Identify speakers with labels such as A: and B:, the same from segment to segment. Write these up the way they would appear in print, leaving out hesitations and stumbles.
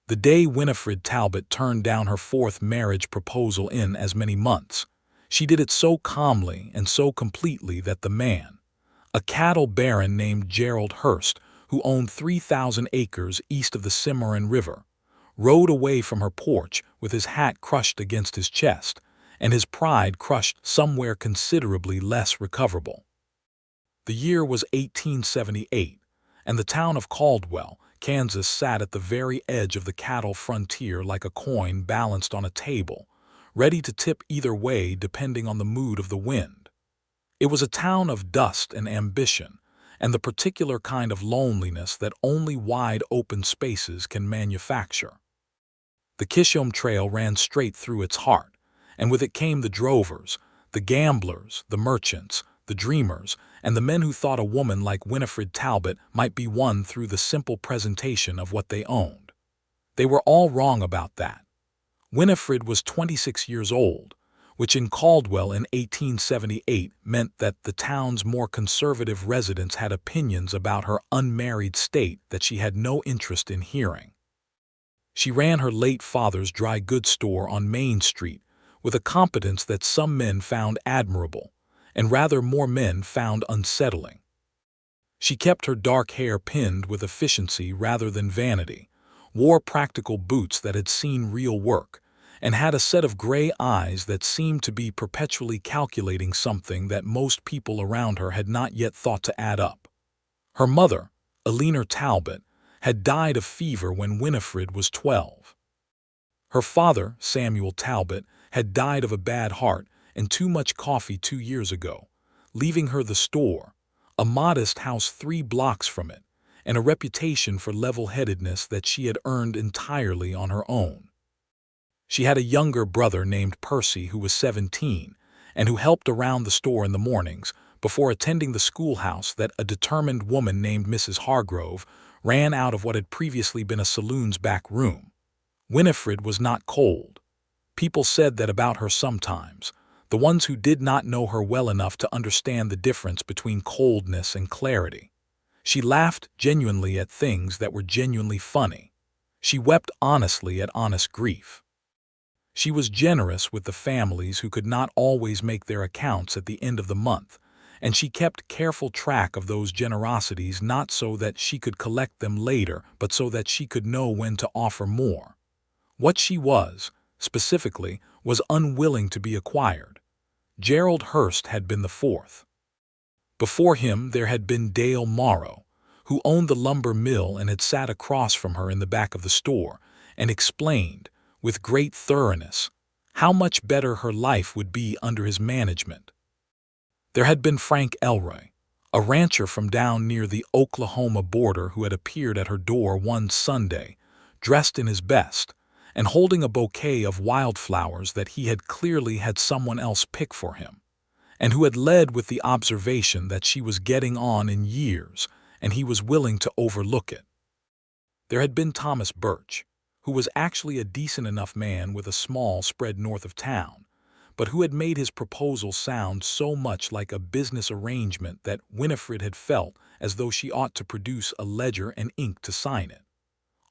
A: The day Winifred Talbot turned down her fourth marriage proposal in as many months, she did it so calmly and so completely that the man, a cattle baron named Gerald Hurst, who owned 3,000 acres east of the Cimarron River, rode away from her porch with his hat crushed against his chest and his pride crushed somewhere considerably less recoverable. The year was 1878, and the town of Caldwell, Kansas sat at the very edge of the cattle frontier like a coin balanced on a table, ready to tip either way depending on the mood of the wind. It was a town of dust and ambition, and the particular kind of loneliness that only wide open spaces can manufacture. The Kishom Trail ran straight through its heart, and with it came the drovers, the gamblers, the merchants, the dreamers, and the men who thought a woman like Winifred Talbot might be won through the simple presentation of what they owned. They were all wrong about that. Winifred was 26 years old, which in Caldwell in 1878 meant that the town's more conservative residents had opinions about her unmarried state that she had no interest in hearing. She ran her late father's dry goods store on Main Street with a competence that some men found admirable, and rather more men found unsettling. She kept her dark hair pinned with efficiency rather than vanity, wore practical boots that had seen real work, and had a set of gray eyes that seemed to be perpetually calculating something that most people around her had not yet thought to add up. Her mother, Eleanor Talbot, had died of fever when Winifred was 12. Her father, Samuel Talbot, had died of a bad heart and too much coffee 2 years ago, leaving her the store, a modest house 3 blocks from it, and a reputation for level-headedness that she had earned entirely on her own. She had a younger brother named Percy who was 17 and who helped around the store in the mornings before attending the schoolhouse that a determined woman named Mrs. Hargrove ran out of what had previously been a saloon's back room. Winifred was not cold. People said that about her sometimes, the ones who did not know her well enough to understand the difference between coldness and clarity. She laughed genuinely at things that were genuinely funny. She wept honestly at honest grief. She was generous with the families who could not always make their accounts at the end of the month, and she kept careful track of those generosities not so that she could collect them later, but so that she could know when to offer more. What she was, specifically, was unwilling to be acquired. Gerald Hurst had been the fourth. Before him there had been Dale Morrow, who owned the lumber mill and had sat across from her in the back of the store and explained, with great thoroughness, how much better her life would be under his management. There had been Frank Elroy, a rancher from down near the Oklahoma border who had appeared at her door one Sunday, dressed in his best, and holding a bouquet of wildflowers that he had clearly had someone else pick for him, and who had led with the observation that she was getting on in years and he was willing to overlook it. There had been Thomas Birch, who was actually a decent enough man with a small spread north of town, but who had made his proposal sound so much like a business arrangement that Winifred had felt as though she ought to produce a ledger and ink to sign it.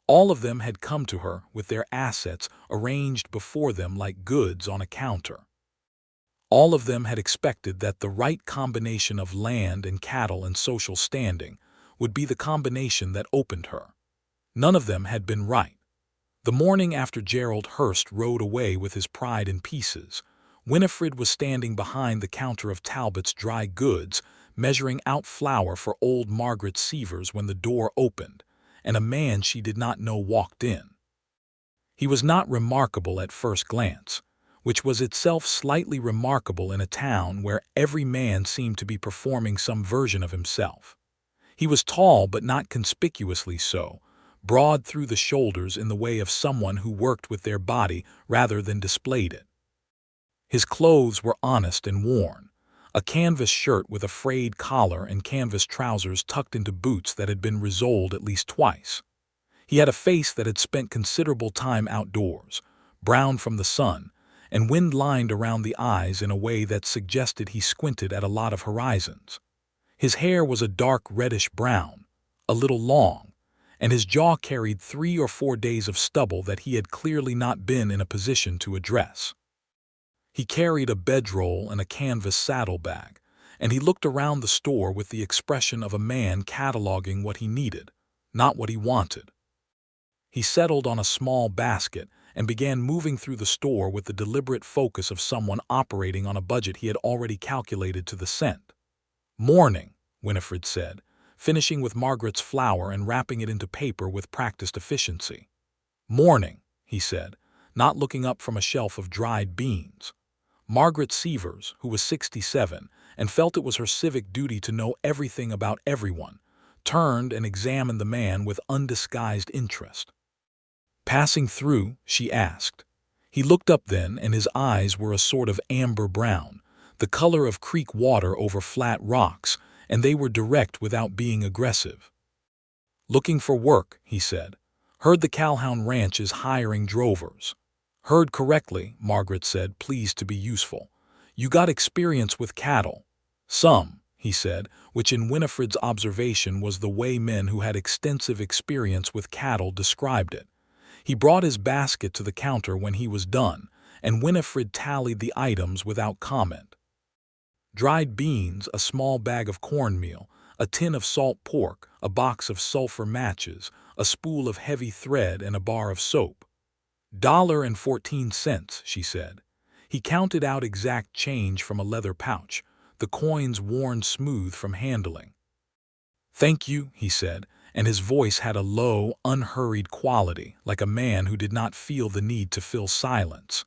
A: All of them had come to her with their assets arranged before them like goods on a counter. All of them had expected that the right combination of land and cattle and social standing would be the combination that opened her. None of them had been right. The morning after Gerald Hurst rode away with his pride in pieces, Winifred was standing behind the counter of Talbot's dry goods, measuring out flour for old Margaret Severs when the door opened, and a man she did not know walked in. He was not remarkable at first glance, which was itself slightly remarkable in a town where every man seemed to be performing some version of himself. He was tall but not conspicuously so, broad through the shoulders in the way of someone who worked with their body rather than displayed it. His clothes were honest and worn, a canvas shirt with a frayed collar and canvas trousers tucked into boots that had been resoled at least twice. He had a face that had spent considerable time outdoors, brown from the sun, and wind-lined around the eyes in a way that suggested he squinted at a lot of horizons. His hair was a dark reddish brown, a little long, and his jaw carried 3 or 4 days of stubble that he had clearly not been in a position to address. He carried a bedroll and a canvas saddlebag, and he looked around the store with the expression of a man cataloging what he needed, not what he wanted. He settled on a small basket and began moving through the store with the deliberate focus of someone operating on a budget he had already calculated to the cent. "Morning," Winifred said, finishing with Margaret's flour and wrapping it into paper with practiced efficiency. "Morning," he said, not looking up from a shelf of dried beans. Margaret Severs, who was 67 and felt it was her civic duty to know everything about everyone, turned and examined the man with undisguised interest. "Passing through?" she asked. He looked up then, and his eyes were a sort of amber brown, the color of creek water over flat rocks, and they were direct without being aggressive. "Looking for work," he said. "Heard the Calhoun Ranch is hiring drovers." "Heard correctly," Margaret said, pleased to be useful. "You got experience with cattle?" "Some," he said, which in Winifred's observation was the way men who had extensive experience with cattle described it. He brought his basket to the counter when he was done, and Winifred tallied the items without comment. Dried beans, a small bag of cornmeal, a tin of salt pork, a box of sulfur matches, a spool of heavy thread, and a bar of soap. $1.14, she said. He counted out exact change from a leather pouch, the coins worn smooth from handling. "Thank you," he said, and his voice had a low, unhurried quality, like a man who did not feel the need to fill silence.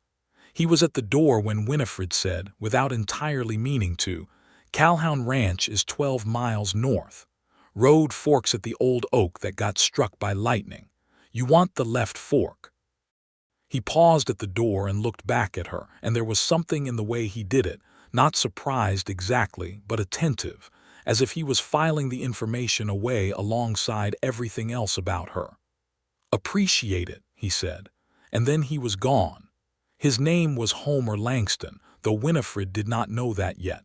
A: He was at the door when Winifred said, without entirely meaning to, "Calhoun Ranch is 12 miles north. Road forks at the old oak that got struck by lightning. You want the left fork." He paused at the door and looked back at her, and there was something in the way he did it, not surprised exactly, but attentive, as if he was filing the information away alongside everything else about her. "Appreciate it," he said, and then he was gone. His name was Homer Langston, though Winifred did not know that yet.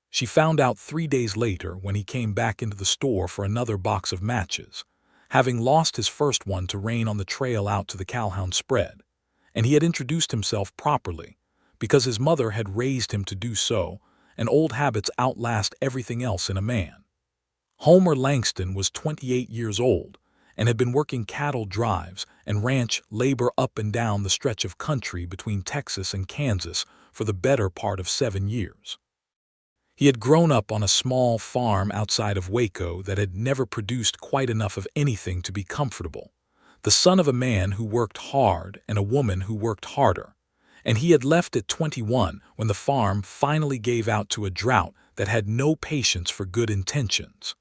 A: She found out 3 days later when he came back into the store for another box of matches, having lost his first one to rain on the trail out to the Calhoun spread, and he had introduced himself properly, because his mother had raised him to do so, and old habits outlast everything else in a man. Homer Langston was 28 years old, and had been working cattle drives and ranch labor up and down the stretch of country between Texas and Kansas for the better part of 7 years. He had grown up on a small farm outside of Waco that had never produced quite enough of anything to be comfortable, the son of a man who worked hard and a woman who worked harder, and he had left at 21 when the farm finally gave out to a drought that had no patience for good intentions.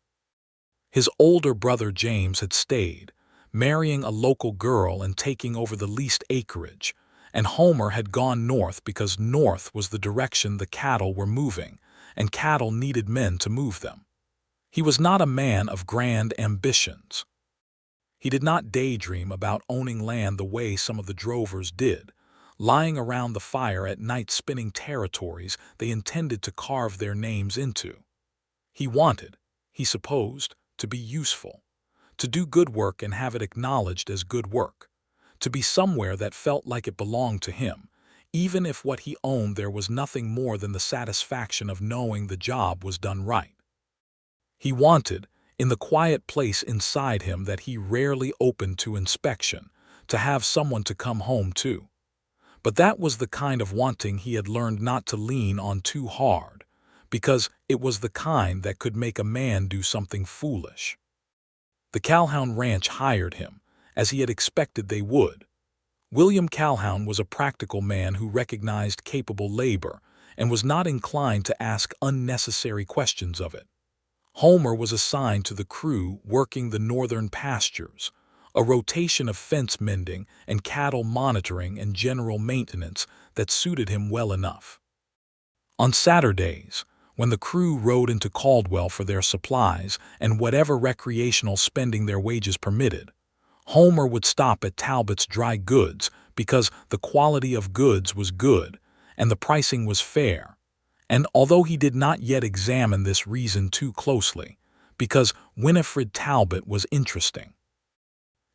A: His older brother James had stayed, marrying a local girl and taking over the leased acreage, and Homer had gone north because north was the direction the cattle were moving, and cattle needed men to move them. He was not a man of grand ambitions. He did not daydream about owning land the way some of the drovers did, lying around the fire at night spinning territories they intended to carve their names into. He wanted, he supposed, to be useful, to do good work and have it acknowledged as good work, to be somewhere that felt like it belonged to him, even if what he owned there was nothing more than the satisfaction of knowing the job was done right. He wanted, in the quiet place inside him that he rarely opened to inspection, to have someone to come home to. But that was the kind of wanting he had learned not to lean on too hard, because it was the kind that could make a man do something foolish. The Calhoun Ranch hired him, as he had expected they would. William Calhoun was a practical man who recognized capable labor and was not inclined to ask unnecessary questions of it. Homer was assigned to the crew working the northern pastures, a rotation of fence mending and cattle monitoring and general maintenance that suited him well enough. On Saturdays, when the crew rode into Caldwell for their supplies and whatever recreational spending their wages permitted, Homer would stop at Talbot's dry goods because the quality of goods was good and the pricing was fair, and although he did not yet examine this reason too closely, because Winifred Talbot was interesting.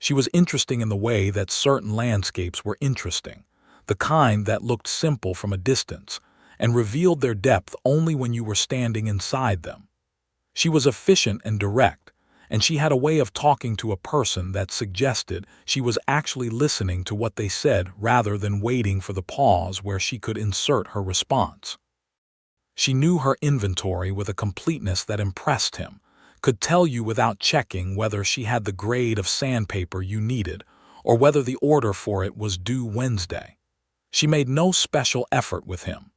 A: She was interesting in the way that certain landscapes were interesting, the kind that looked simple from a distance, and revealed their depth only when you were standing inside them. She was efficient and direct, and she had a way of talking to a person that suggested she was actually listening to what they said rather than waiting for the pause where she could insert her response. She knew her inventory with a completeness that impressed him, could tell you without checking whether she had the grade of sandpaper you needed or whether the order for it was due Wednesday. She made no special effort with him.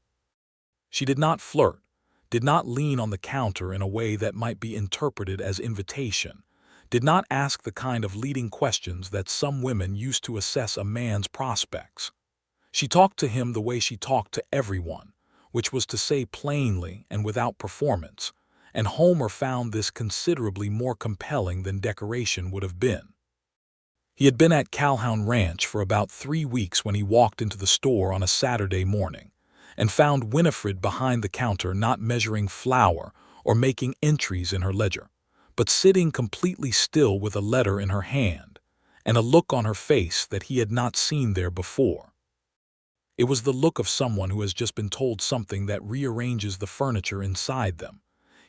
A: She did not flirt, did not lean on the counter in a way that might be interpreted as invitation, did not ask the kind of leading questions that some women used to assess a man's prospects. She talked to him the way she talked to everyone, which was to say plainly and without performance, and Homer found this considerably more compelling than decoration would have been. He had been at Calhoun Ranch for about 3 weeks when he walked into the store on a Saturday morning, and found Winifred behind the counter not measuring flour or making entries in her ledger, but sitting completely still with a letter in her hand, and a look on her face that he had not seen there before. It was the look of someone who has just been told something that rearranges the furniture inside them.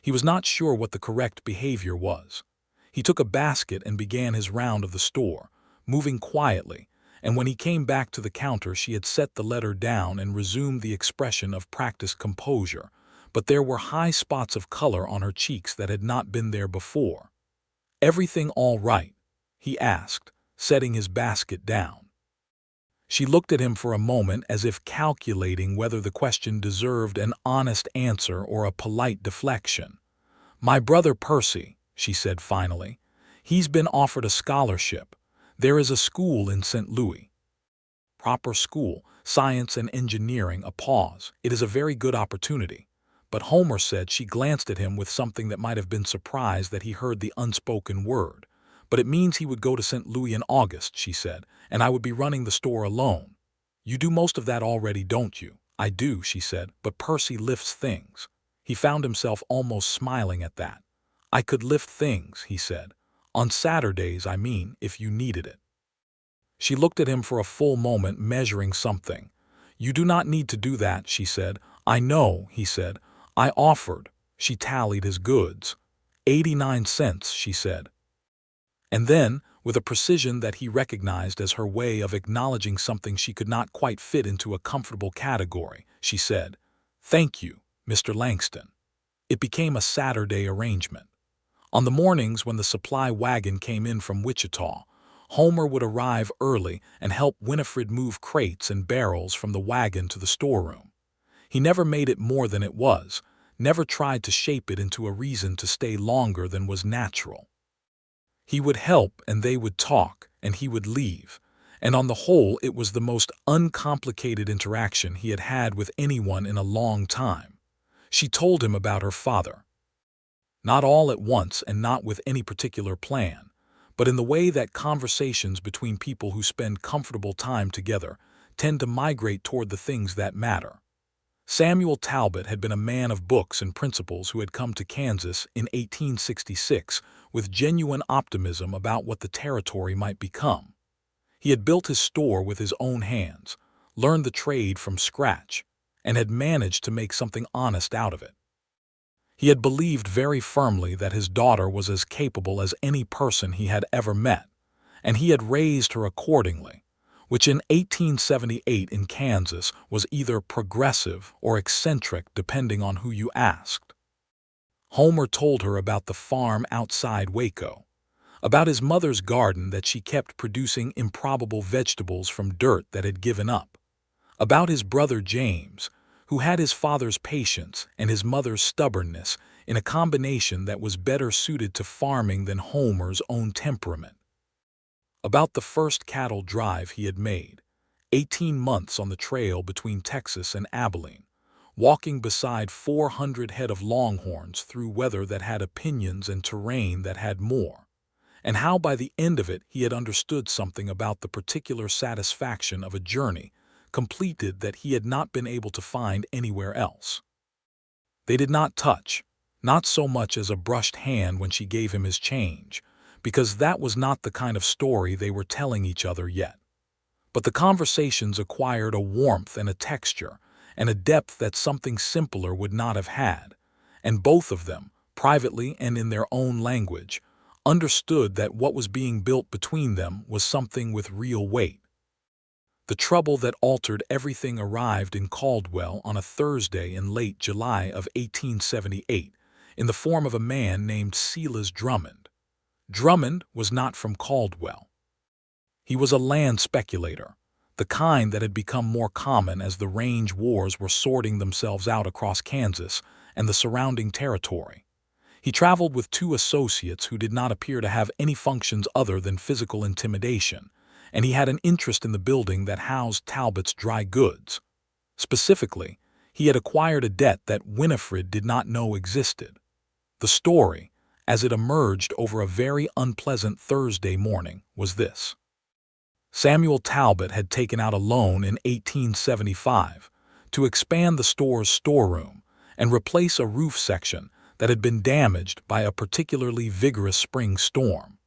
A: He was not sure what the correct behavior was. He took a basket and began his round of the store, moving quietly, and when he came back to the counter she had set the letter down and resumed the expression of practiced composure, but there were high spots of color on her cheeks that had not been there before. "Everything all right?" he asked, setting his basket down. She looked at him for a moment as if calculating whether the question deserved an honest answer or a polite deflection. "My brother Percy," she said finally. "He's been offered a scholarship. There is a school in St. Louis." "Proper school, science and engineering." A pause. "It is a very good opportunity." But Homer said she glanced at him with something that might have been surprise that he heard the unspoken word. "But it means he would go to St. Louis in August," she said, "and I would be running the store alone." "You do most of that already, don't you?" "I do," she said, "but Percy lifts things." He found himself almost smiling at that. "I could lift things," he said. "On Saturdays, I mean, if you needed it." She looked at him for a full moment, measuring something. "You do not need to do that," she said. "I know," he said. "I offered." She tallied his goods. 89 cents, she said. And then, with a precision that he recognized as her way of acknowledging something she could not quite fit into a comfortable category, she said, "Thank you, Mr. Langston." It became a Saturday arrangement. On the mornings when the supply wagon came in from Wichita, Homer would arrive early and help Winifred move crates and barrels from the wagon to the storeroom. He never made it more than it was, never tried to shape it into a reason to stay longer than was natural. He would help and they would talk, and he would leave, and on the whole it was the most uncomplicated interaction he had had with anyone in a long time. She told him about her father. Not all at once and not with any particular plan, but in the way that conversations between people who spend comfortable time together tend to migrate toward the things that matter. Samuel Talbot had been a man of books and principles who had come to Kansas in 1866 with genuine optimism about what the territory might become. He had built his store with his own hands, learned the trade from scratch, and had managed to make something honest out of it. He had believed very firmly that his daughter was as capable as any person he had ever met, and he had raised her accordingly, which in 1878 in Kansas was either progressive or eccentric depending on who you asked. Homer told her about the farm outside Waco, about his mother's garden that she kept producing improbable vegetables from dirt that had given up, about his brother James, who had his father's patience and his mother's stubbornness in a combination that was better suited to farming than Homer's own temperament. About the first cattle drive he had made, 18 months on the trail between Texas and Abilene, walking beside 400 head of longhorns through weather that had opinions and terrain that had more, and how by the end of it he had understood something about the particular satisfaction of a journey completed that he had not been able to find anywhere else. They did not touch, not so much as a brushed hand when she gave him his change, because that was not the kind of story they were telling each other yet. But the conversations acquired a warmth and a texture, and a depth that something simpler would not have had, and both of them, privately and in their own language, understood that what was being built between them was something with real weight. The trouble that altered everything arrived in Caldwell on a Thursday in late July of 1878, in the form of a man named Silas Drummond. Drummond was not from Caldwell. He was a land speculator, the kind that had become more common as the range wars were sorting themselves out across Kansas and the surrounding territory. He traveled with two associates who did not appear to have any functions other than physical intimidation, and he had an interest in the building that housed Talbot's dry goods. Specifically, he had acquired a debt that Winifred did not know existed. The story, as it emerged over a very unpleasant Thursday morning, was this. Samuel Talbot had taken out a loan in 1875 to expand the store's storeroom and replace a roof section that had been damaged by a particularly vigorous spring storm.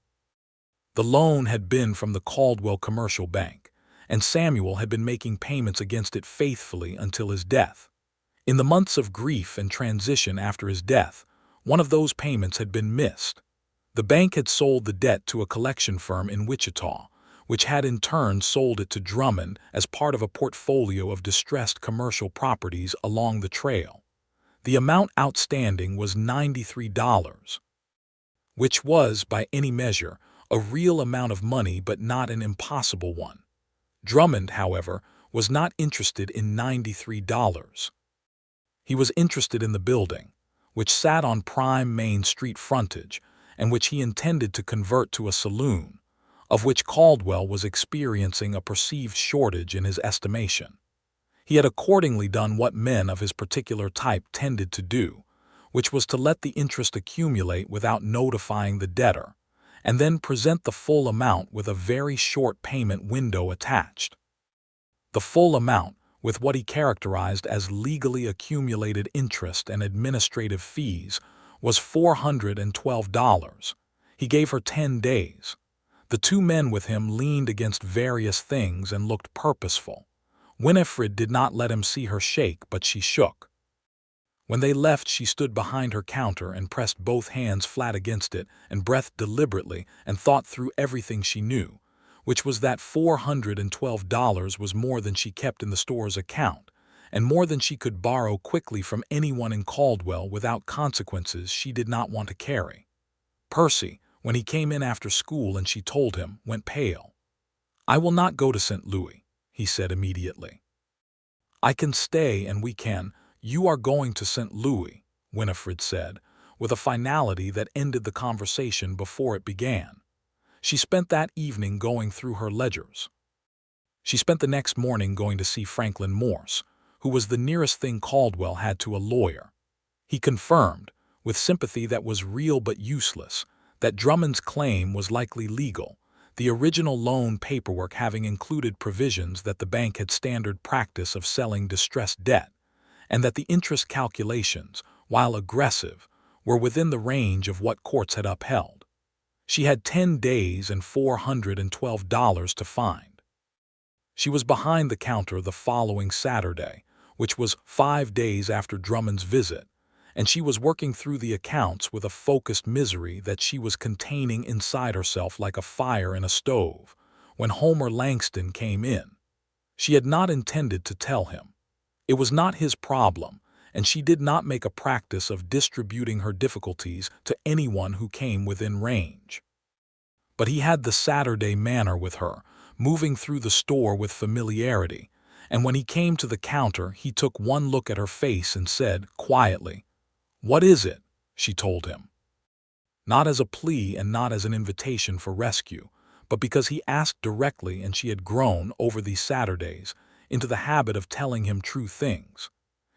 A: The loan had been from the Caldwell Commercial Bank, and Samuel had been making payments against it faithfully until his death. In the months of grief and transition after his death, one of those payments had been missed. The bank had sold the debt to a collection firm in Wichita, which had in turn sold it to Drummond as part of a portfolio of distressed commercial properties along the trail. The amount outstanding was $93, which was, by any measure, a real amount of money but not an impossible one. Drummond, however, was not interested in $93. He was interested in the building, which sat on prime Main Street frontage and which he intended to convert to a saloon, of which Caldwell was experiencing a perceived shortage in his estimation. He had accordingly done what men of his particular type tended to do, which was to let the interest accumulate without notifying the debtor, and then present the full amount with a very short payment window attached. The full amount, with what he characterized as legally accumulated interest and administrative fees, was $412. He gave her 10 days. The two men with him leaned against various things and looked purposeful. Winifred did not let him see her shake, but she shook. When they left, she stood behind her counter and pressed both hands flat against it and breathed deliberately and thought through everything she knew, which was that $412 was more than she kept in the store's account, and more than she could borrow quickly from anyone in Caldwell without consequences she did not want to carry. Percy, when he came in after school and she told him, went pale. "I will not go to St. Louis," he said immediately. "I can stay and we can—" "You are going to St. Louis," Winifred said, with a finality that ended the conversation before it began. She spent that evening going through her ledgers. She spent the next morning going to see Franklin Morse, who was the nearest thing Caldwell had to a lawyer. He confirmed, with sympathy that was real but useless, that Drummond's claim was likely legal, the original loan paperwork having included provisions that the bank had standard practice of selling distressed debt, and that the interest calculations, while aggressive, were within the range of what courts had upheld. She had 10 days and $412 to find. She was behind the counter the following Saturday, which was 5 days after Drummond's visit, and she was working through the accounts with a focused misery that she was containing inside herself like a fire in a stove, when Homer Langston came in. She had not intended to tell him. It was not his problem, and she did not make a practice of distributing her difficulties to anyone who came within range. But he had the Saturday manner with her, moving through the store with familiarity, and when he came to the counter he took one look at her face and said, quietly, "What is it?" she told him. Not as a plea and not as an invitation for rescue, but because he asked directly and she had grown, over these Saturdays, into the habit of telling him true things.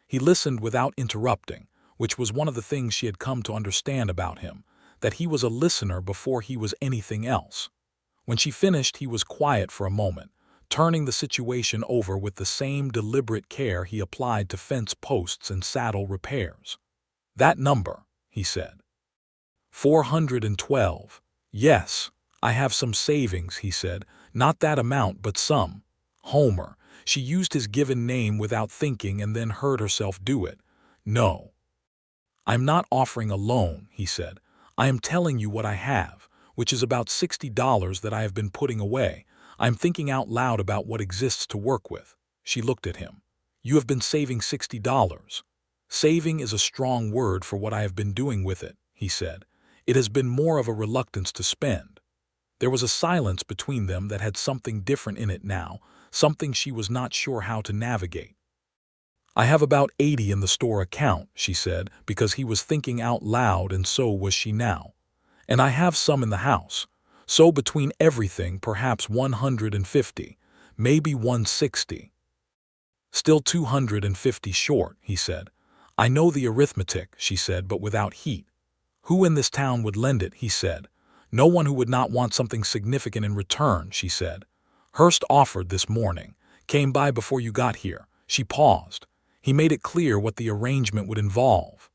A: He listened without interrupting, which was one of the things she had come to understand about him, that he was a listener before he was anything else. When she finished, he was quiet for a moment, turning the situation over with the same deliberate care he applied to fence posts and saddle repairs. "That number," he said. 412, Yes, I have some savings, he said. Not that amount, but some. Homer. She used his given name without thinking and then heard herself do it. No. I'm not offering a loan, he said. I am telling you what I have, which is about $60 that I have been putting away. I'm thinking out loud about what exists to work with. She looked at him. You have been saving $60. Saving is a strong word for what I have been doing with it, he said. It has been more of a reluctance to spend. There was a silence between them that had something different in it now, something she was not sure how to navigate. I have about 80 in the store account, she said, because he was thinking out loud and so was she now. And I have some in the house. So between everything, perhaps 150, maybe 160. Still 250 short, he said. I know the arithmetic, she said, but without heat. Who in this town would lend it, he said. No one who would not want something significant in return, she said. Hurst offered this morning. Came by before you got here. She paused. He made it clear what the arrangement would involve.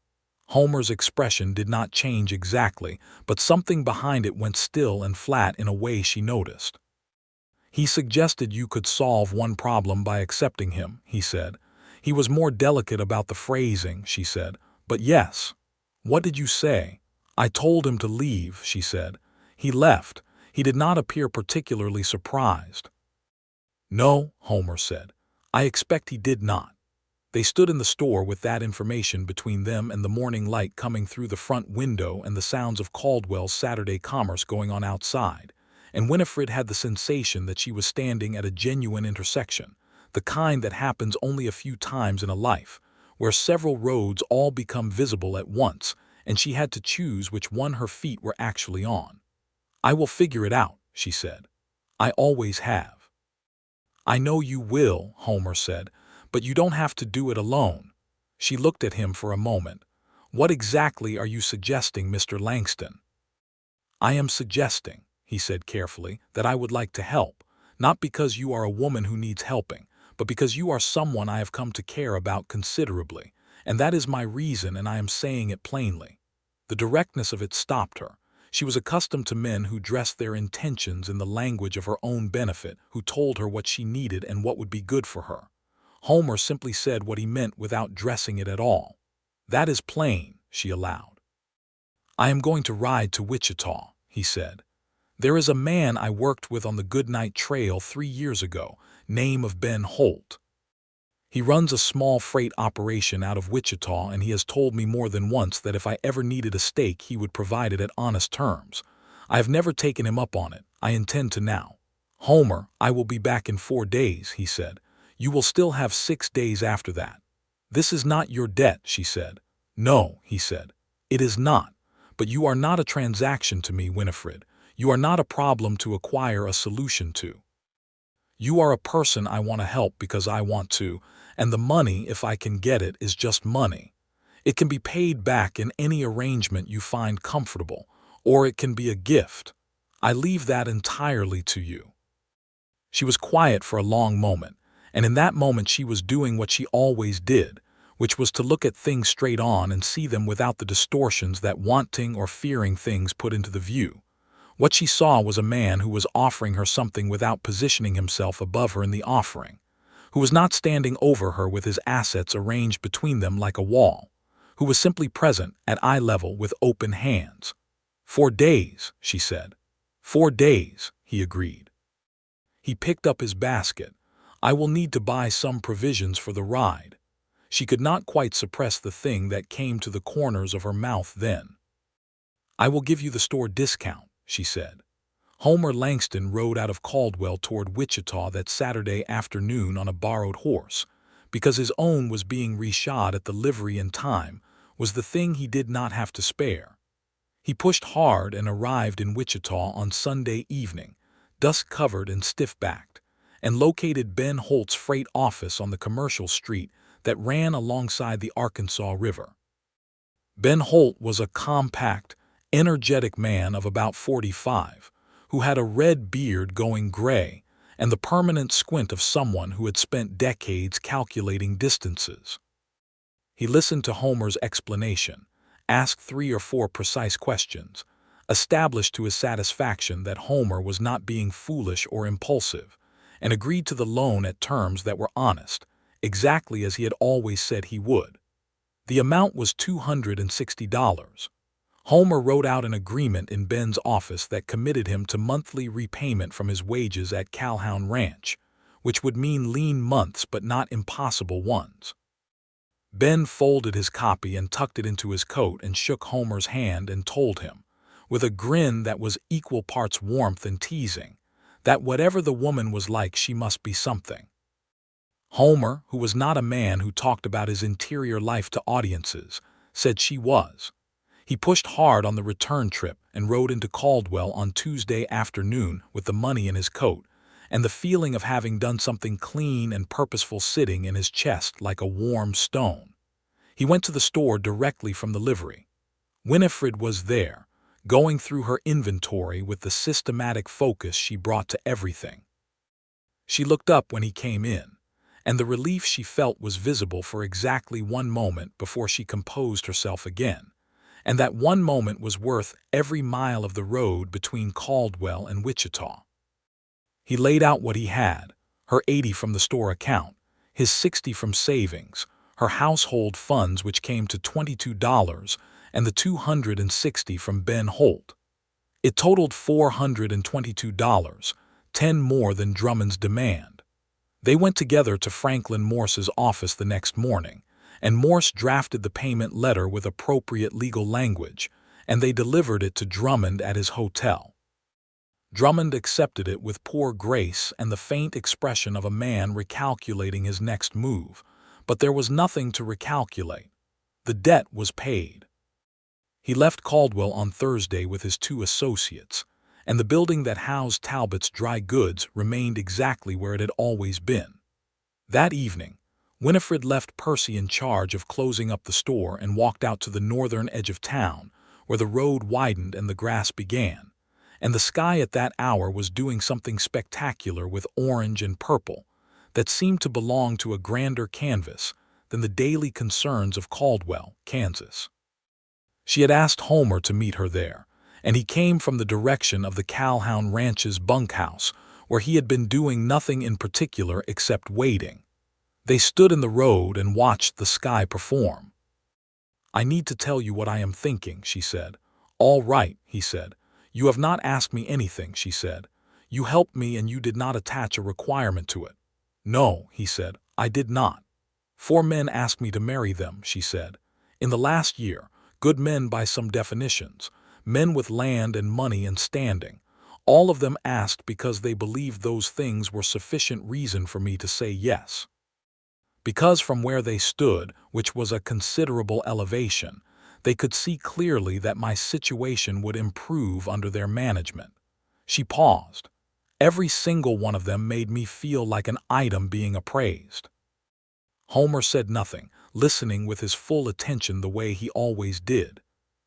A: Homer's expression did not change exactly, but something behind it went still and flat in a way she noticed. He suggested you could solve one problem by accepting him, he said. He was more delicate about the phrasing, she said, but yes. What did you say? I told him to leave, she said. He left. He did not appear particularly surprised. No, Homer said. I expect he did not. They stood in the store with that information between them and the morning light coming through the front window and the sounds of Caldwell's Saturday commerce going on outside, and Winifred had the sensation that she was standing at a genuine intersection, the kind that happens only a few times in a life, where several roads all become visible at once, and she had to choose which one her feet were actually on. I will figure it out, she said. I always have. I know you will, Homer said, but you don't have to do it alone. She looked at him for a moment. What exactly are you suggesting, Mr. Langston? I am suggesting, he said carefully, that I would like to help, not because you are a woman who needs helping, but because you are someone I have come to care about considerably, and that is my reason, and I am saying it plainly. The directness of it stopped her. She was accustomed to men who dressed their intentions in the language of her own benefit, who told her what she needed and what would be good for her. Homer simply said what he meant without dressing it at all. That is plain, she allowed. I am going to ride to Wichita, he said. There is a man I worked with on the Goodnight Trail 3 years ago, name of Ben Holt. He runs a small freight operation out of Wichita, and he has told me more than once that if I ever needed a steak he would provide it at honest terms. I have never taken him up on it. I intend to now. Homer, I will be back in 4 days, he said. You will still have 6 days after that. This is not your debt, she said. No, he said. It is not. But you are not a transaction to me, Winifred. You are not a problem to acquire a solution to. You are a person I want to help because I want to, and the money, if I can get it, is just money. It can be paid back in any arrangement you find comfortable, or it can be a gift. I leave that entirely to you. She was quiet for a long moment, and in that moment she was doing what she always did, which was to look at things straight on and see them without the distortions that wanting or fearing things put into the view. What she saw was a man who was offering her something without positioning himself above her in the offering, who was not standing over her with his assets arranged between them like a wall, who was simply present at eye level with open hands. 4 days, she said. 4 days, he agreed. He picked up his basket. I will need to buy some provisions for the ride. She could not quite suppress the thing that came to the corners of her mouth then. I will give you the store discount, she said. Homer Langston rode out of Caldwell toward Wichita that Saturday afternoon on a borrowed horse, because his own was being reshod at the livery in time, was the thing he did not have to spare. He pushed hard and arrived in Wichita on Sunday evening, dust-covered and stiff-backed, and located Ben Holt's freight office on the commercial street that ran alongside the Arkansas River. Ben Holt was a compact, energetic man of about 45, who had a red beard going gray and the permanent squint of someone who had spent decades calculating distances. He listened to Homer's explanation, asked 3 or 4 precise questions, established to his satisfaction that Homer was not being foolish or impulsive, and agreed to the loan at terms that were honest, exactly as he had always said he would. The amount was $260. Homer wrote out an agreement in Ben's office that committed him to monthly repayment from his wages at Calhoun Ranch, which would mean lean months but not impossible ones. Ben folded his copy and tucked it into his coat and shook Homer's hand and told him, with a grin that was equal parts warmth and teasing, that whatever the woman was like, she must be something. Homer, who was not a man who talked about his interior life to audiences, said she was. He pushed hard on the return trip and rode into Caldwell on Tuesday afternoon with the money in his coat and the feeling of having done something clean and purposeful sitting in his chest like a warm stone. He went to the store directly from the livery. Winifred was there, going through her inventory with the systematic focus she brought to everything. She looked up when he came in, and the relief she felt was visible for exactly one moment before she composed herself again. And that one moment was worth every mile of the road between Caldwell and Wichita. He laid out what he had, her $80 from the store account, his $60 from savings, her household funds which came to $22, and the $260 from Ben Holt. It totaled $422, 10 more than Drummond's demand. They went together to Franklin Morse's office the next morning, and Morse drafted the payment letter with appropriate legal language, and they delivered it to Drummond at his hotel. Drummond accepted it with poor grace and the faint expression of a man recalculating his next move, but there was nothing to recalculate. The debt was paid. He left Caldwell on Thursday with his 2 associates, and the building that housed Talbot's dry goods remained exactly where it had always been. That evening, Winifred left Percy in charge of closing up the store and walked out to the northern edge of town, where the road widened and the grass began, and the sky at that hour was doing something spectacular with orange and purple that seemed to belong to a grander canvas than the daily concerns of Caldwell, Kansas. She had asked Homer to meet her there, and he came from the direction of the Calhoun Ranch's bunkhouse, where he had been doing nothing in particular except waiting. They stood in the road and watched the sky perform. "I need to tell you what I am thinking," she said. "All right," he said. "You have not asked me anything," she said. "You helped me and you did not attach a requirement to it." "No," he said, "I did not. 4 men asked me to marry them," she said. "In the last year, good men by some definitions, men with land and money and standing. All of them asked because they believed those things were sufficient reason for me to say yes. Because from where they stood, which was a considerable elevation, they could see clearly that my situation would improve under their management." She paused. "Every single one of them made me feel like an item being appraised." Homer said nothing, listening with his full attention the way he always did.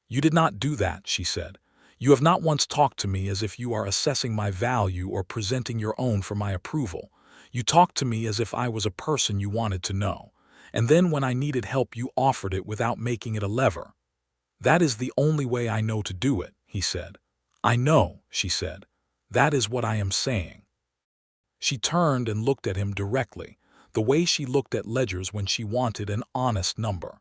A: "You did not do that," she said. "You have not once talked to me as if you are assessing my value or presenting your own for my approval. You talked to me as if I was a person you wanted to know, and then when I needed help you offered it without making it a lever." "That is the only way I know to do it," he said. "I know," she said. "That is what I am saying." She turned and looked at him directly, the way she looked at ledgers when she wanted an honest number.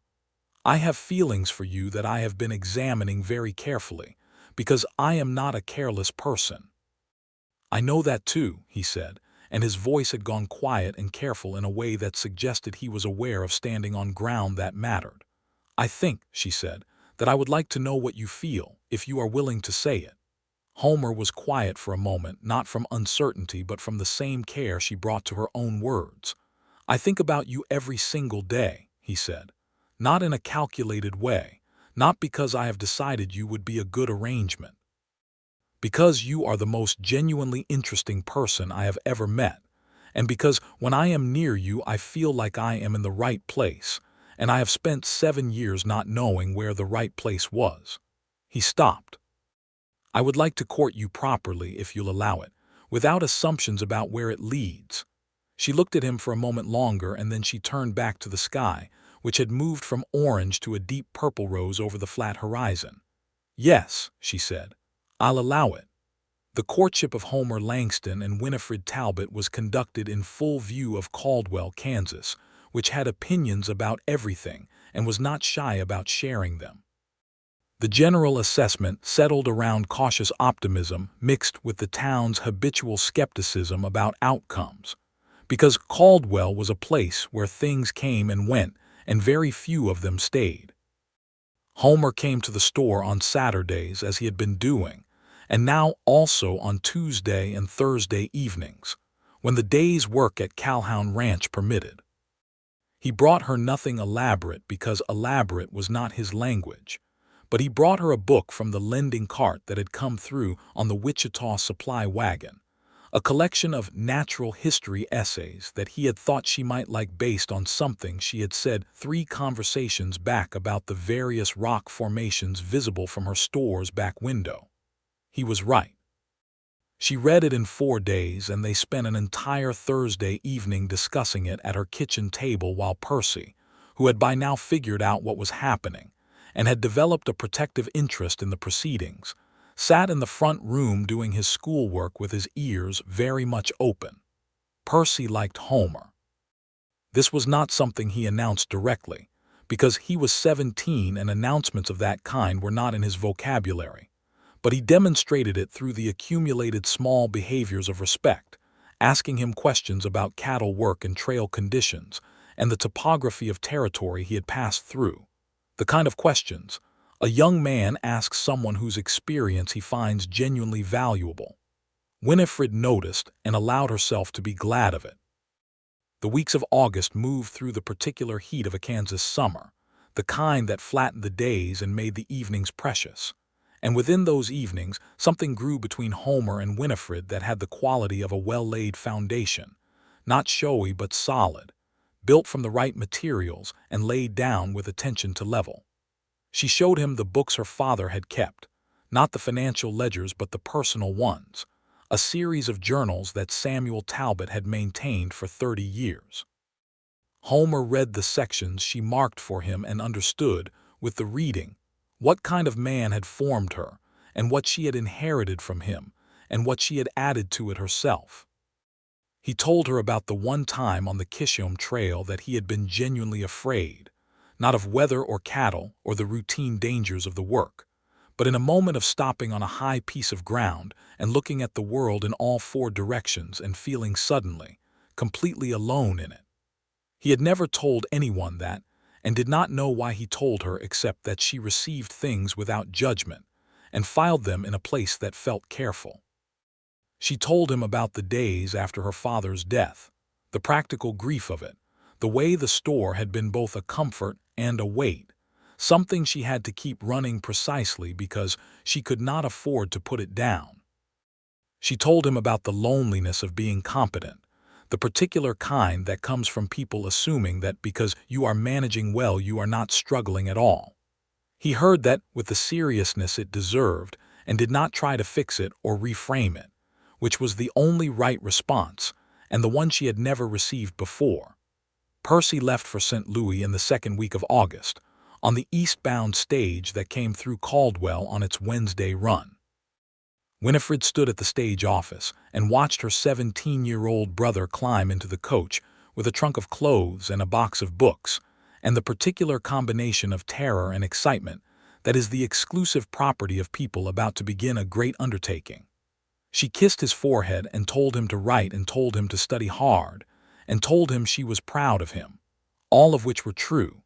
A: "I have feelings for you that I have been examining very carefully, because I am not a careless person." "I know that too," he said, and his voice had gone quiet and careful in a way that suggested he was aware of standing on ground that mattered. "I think," she said, "that I would like to know what you feel, if you are willing to say it." Homer was quiet for a moment, not from uncertainty but from the same care she brought to her own words. "I think about you every single day," he said. "Not in a calculated way, not because I have decided you would be a good arrangement. Because you are the most genuinely interesting person I have ever met, and because when I am near you I feel like I am in the right place, and I have spent 7 years not knowing where the right place was." He stopped. "I would like to court you properly, if you'll allow it, without assumptions about where it leads." She looked at him for a moment longer, and then she turned back to the sky, which had moved from orange to a deep purple rose over the flat horizon. "Yes," she said. I'll allow it. The courtship of Homer Langston and Winifred Talbot was conducted in full view of Caldwell, Kansas, which had opinions about everything and was not shy about sharing them. The general assessment settled around cautious optimism mixed with the town's habitual skepticism about outcomes, because Caldwell was a place where things came and went, and very few of them stayed. Homer came to the store on Saturdays as he had been doing, and now also on Tuesday and Thursday evenings, when the day's work at Calhoun Ranch permitted. He brought her nothing elaborate because elaborate was not his language, but he brought her a book from the lending cart that had come through on the Wichita supply wagon, a collection of natural history essays that he had thought she might like based on something she had said 3 conversations back about the various rock formations visible from her store's back window. He was right. She read it in 4 days, and they spent an entire Thursday evening discussing it at her kitchen table while Percy, who had by now figured out what was happening and had developed a protective interest in the proceedings, sat in the front room doing his schoolwork with his ears very much open. Percy liked Homer. This was not something he announced directly, because he was 17 and announcements of that kind were not in his vocabulary, but he demonstrated it through the accumulated small behaviors of respect, asking him questions about cattle work and trail conditions and the topography of territory he had passed through, the kind of questions a young man asks someone whose experience he finds genuinely valuable. Winifred noticed and allowed herself to be glad of it. The weeks of August moved through the particular heat of a Kansas summer, the kind that flattened the days and made the evenings precious. And within those evenings, something grew between Homer and Winifred that had the quality of a well-laid foundation, not showy but solid, built from the right materials and laid down with attention to level. She showed him the books her father had kept, not the financial ledgers but the personal ones, a series of journals that Samuel Talbot had maintained for 30 years. Homer read the sections she marked for him and understood, with the reading, what kind of man had formed her, and what she had inherited from him, and what she had added to it herself. He told her about the one time on the Kishome Trail that he had been genuinely afraid, not of weather or cattle or the routine dangers of the work, but in a moment of stopping on a high piece of ground and looking at the world in all 4 directions and feeling suddenly, completely alone in it. He had never told anyone that, and did not know why he told her except that she received things without judgment and filed them in a place that felt careful. She told him about the days after her father's death, the practical grief of it, the way the store had been both a comfort and a weight, something she had to keep running precisely because she could not afford to put it down. She told him about the loneliness of being competent, the particular kind that comes from people assuming that because you are managing well you are not struggling at all. He heard that with the seriousness it deserved and did not try to fix it or reframe it, which was the only right response and the one she had never received before. Percy left for St. Louis in the 2nd week of August, on the eastbound stage that came through Caldwell on its Wednesday run. Winifred stood at the stage office and watched her 17-year-old brother climb into the coach with a trunk of clothes and a box of books, and the particular combination of terror and excitement that is the exclusive property of people about to begin a great undertaking. She kissed his forehead and told him to write and told him to study hard and told him she was proud of him, all of which were true.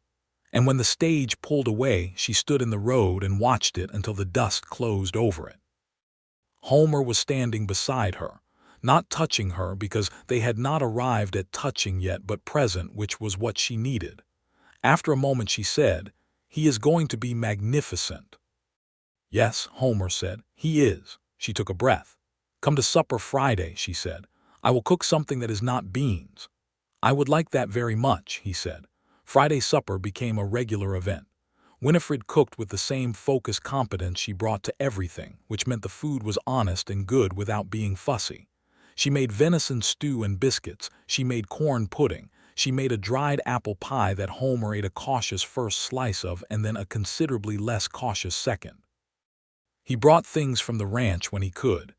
A: And when the stage pulled away, she stood in the road and watched it until the dust closed over it. Homer was standing beside her, not touching her because they had not arrived at touching yet, but present, which was what she needed. After a moment she said, "He is going to be magnificent." "Yes," Homer said, "he is." She took a breath. "Come to supper Friday," she said. "I will cook something that is not beans." "I would like that very much," he said. Friday supper became a regular event. Winifred cooked with the same focused competence she brought to everything, which meant the food was honest and good without being fussy. She made venison stew and biscuits, she made corn pudding, she made a dried apple pie that Homer ate a cautious first slice of and then a considerably less cautious second. He brought things from the ranch when he could,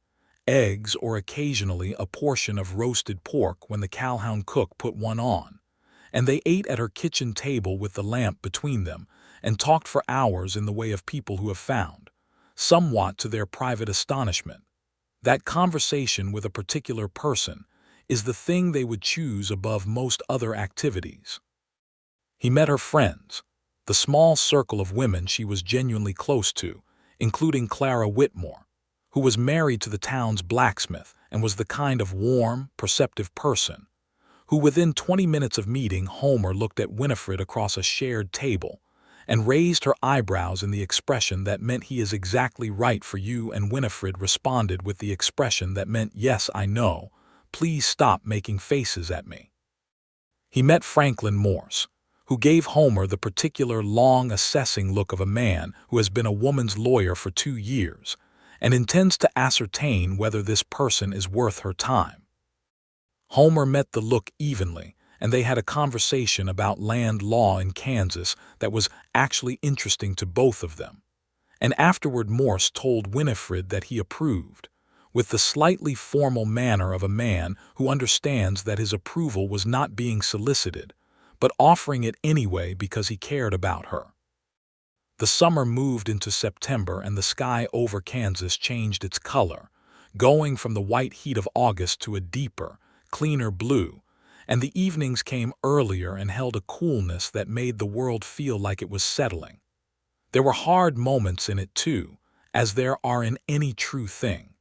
A: eggs or occasionally a portion of roasted pork when the cowhound cook put one on, and they ate at her kitchen table with the lamp between them and talked for hours in the way of people who have found, somewhat to their private astonishment, that conversation with a particular person is the thing they would choose above most other activities. He met her friends, the small circle of women she was genuinely close to, including Clara Whitmore, who was married to the town's blacksmith and was the kind of warm, perceptive person who within 20 minutes of meeting Homer looked at Winifred across a shared table and raised her eyebrows in the expression that meant he is exactly right for you, and Winifred responded with the expression that meant yes, I know, please stop making faces at me. He met Franklin Morse, who gave Homer the particular long assessing look of a man who has been a woman's lawyer for 2 years and intends to ascertain whether this person is worth her time. Homer met the look evenly, and they had a conversation about land law in Kansas that was actually interesting to both of them. And afterward Morse told Winifred that he approved, with the slightly formal manner of a man who understands that his approval was not being solicited, but offering it anyway because he cared about her. The summer moved into September and the sky over Kansas changed its color, going from the white heat of August to a deeper, cleaner blue, and the evenings came earlier and held a coolness that made the world feel like it was settling. There were hard moments in it too, as there are in any true thing.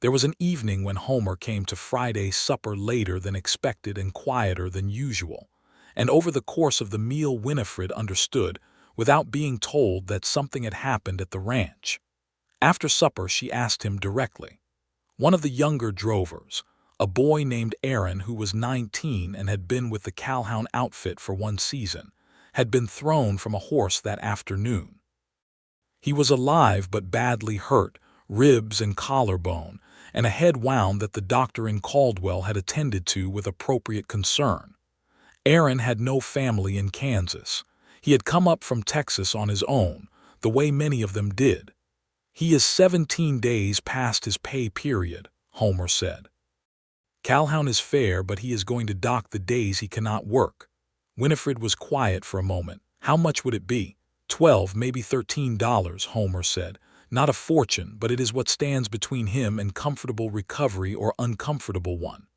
A: There was an evening when Homer came to Friday's supper later than expected and quieter than usual, and over the course of the meal Winifred understood, without being told, that something had happened at the ranch. After supper she asked him directly. One of the younger drovers, a boy named Aaron who was 19 and had been with the cowhound outfit for 1 season, had been thrown from a horse that afternoon. He was alive but badly hurt, ribs and collarbone, and a head wound that the doctor in Caldwell had attended to with appropriate concern. Aaron had no family in Kansas. He had come up from Texas on his own, the way many of them did. He is 17 days past his pay period, Homer said. Cowhound is fair, but he is going to dock the days he cannot work. Winifred was quiet for a moment. How much would it be? $12, maybe $13, Homer said. Not a fortune, but it is what stands between him and comfortable recovery or uncomfortable one.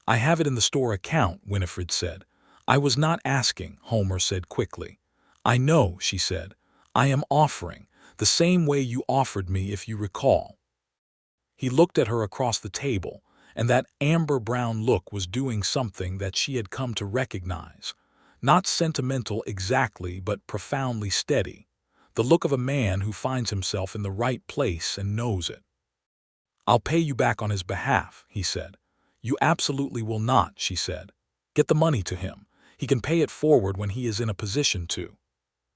A: I have it in the store account, Winifred said. I was not asking, Homer said quickly. I know, she said. I am offering, the same way you offered me, if you recall. He looked at her across the table, and that amber-brown look was doing something that she had come to recognize. Not sentimental exactly, but profoundly steady. The look of a man who finds himself in the right place and knows it. I'll pay you back on his behalf, he said. You absolutely will not, she said. Get the money to him. He can pay it forward when he is in a position to.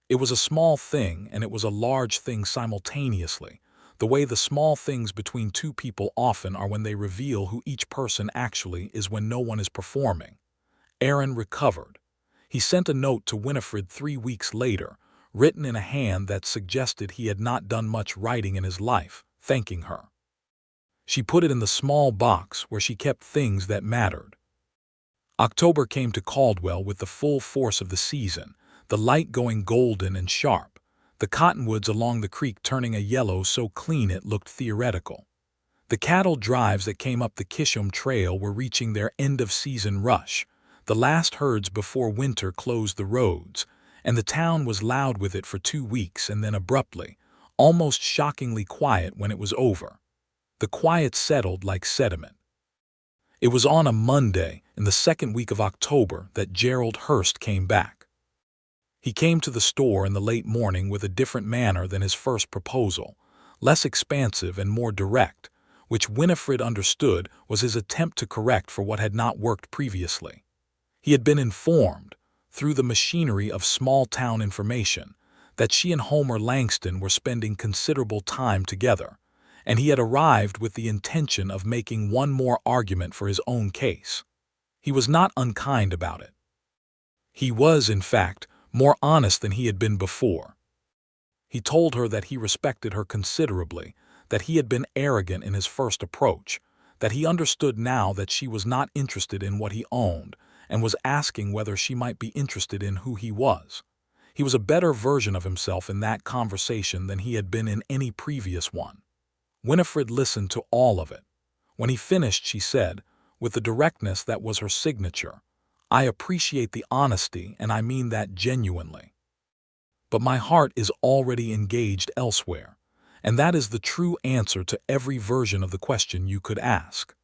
A: It was a small thing, and it was a large thing simultaneously, the way the small things between two people often are when they reveal who each person actually is when no one is performing. Aaron recovered. He sent a note to Winifred 3 weeks later, written in a hand that suggested he had not done much writing in his life, thanking her. She put it in the small box where she kept things that mattered. October came to Caldwell with the full force of the season, the light going golden and sharp, the cottonwoods along the creek turning a yellow so clean it looked theoretical. The cattle drives that came up the Kishom Trail were reaching their end-of-season rush, the last herds before winter closed the roads, and the town was loud with it for 2 weeks and then abruptly, almost shockingly quiet when it was over. The quiet settled like sediment. It was on a Monday, in the second week of October, that Gerald Hurst came back. He came to the store in the late morning with a different manner than his first proposal, less expansive and more direct, which Winifred understood was his attempt to correct for what had not worked previously. He had been informed, through the machinery of small-town information, that she and Homer Langston were spending considerable time together, and he had arrived with the intention of making one more argument for his own case. He was not unkind about it. He was, in fact, more honest than he had been before. He told her that he respected her considerably, that he had been arrogant in his first approach, that he understood now that she was not interested in what he owned and was asking whether she might be interested in who he was. He was a better version of himself in that conversation than he had been in any previous one. Winifred listened to all of it. When he finished, she said, with the directness that was her signature, "I appreciate the honesty, and I mean that genuinely. But my heart is already engaged elsewhere, and that is the true answer to every version of the question you could ask."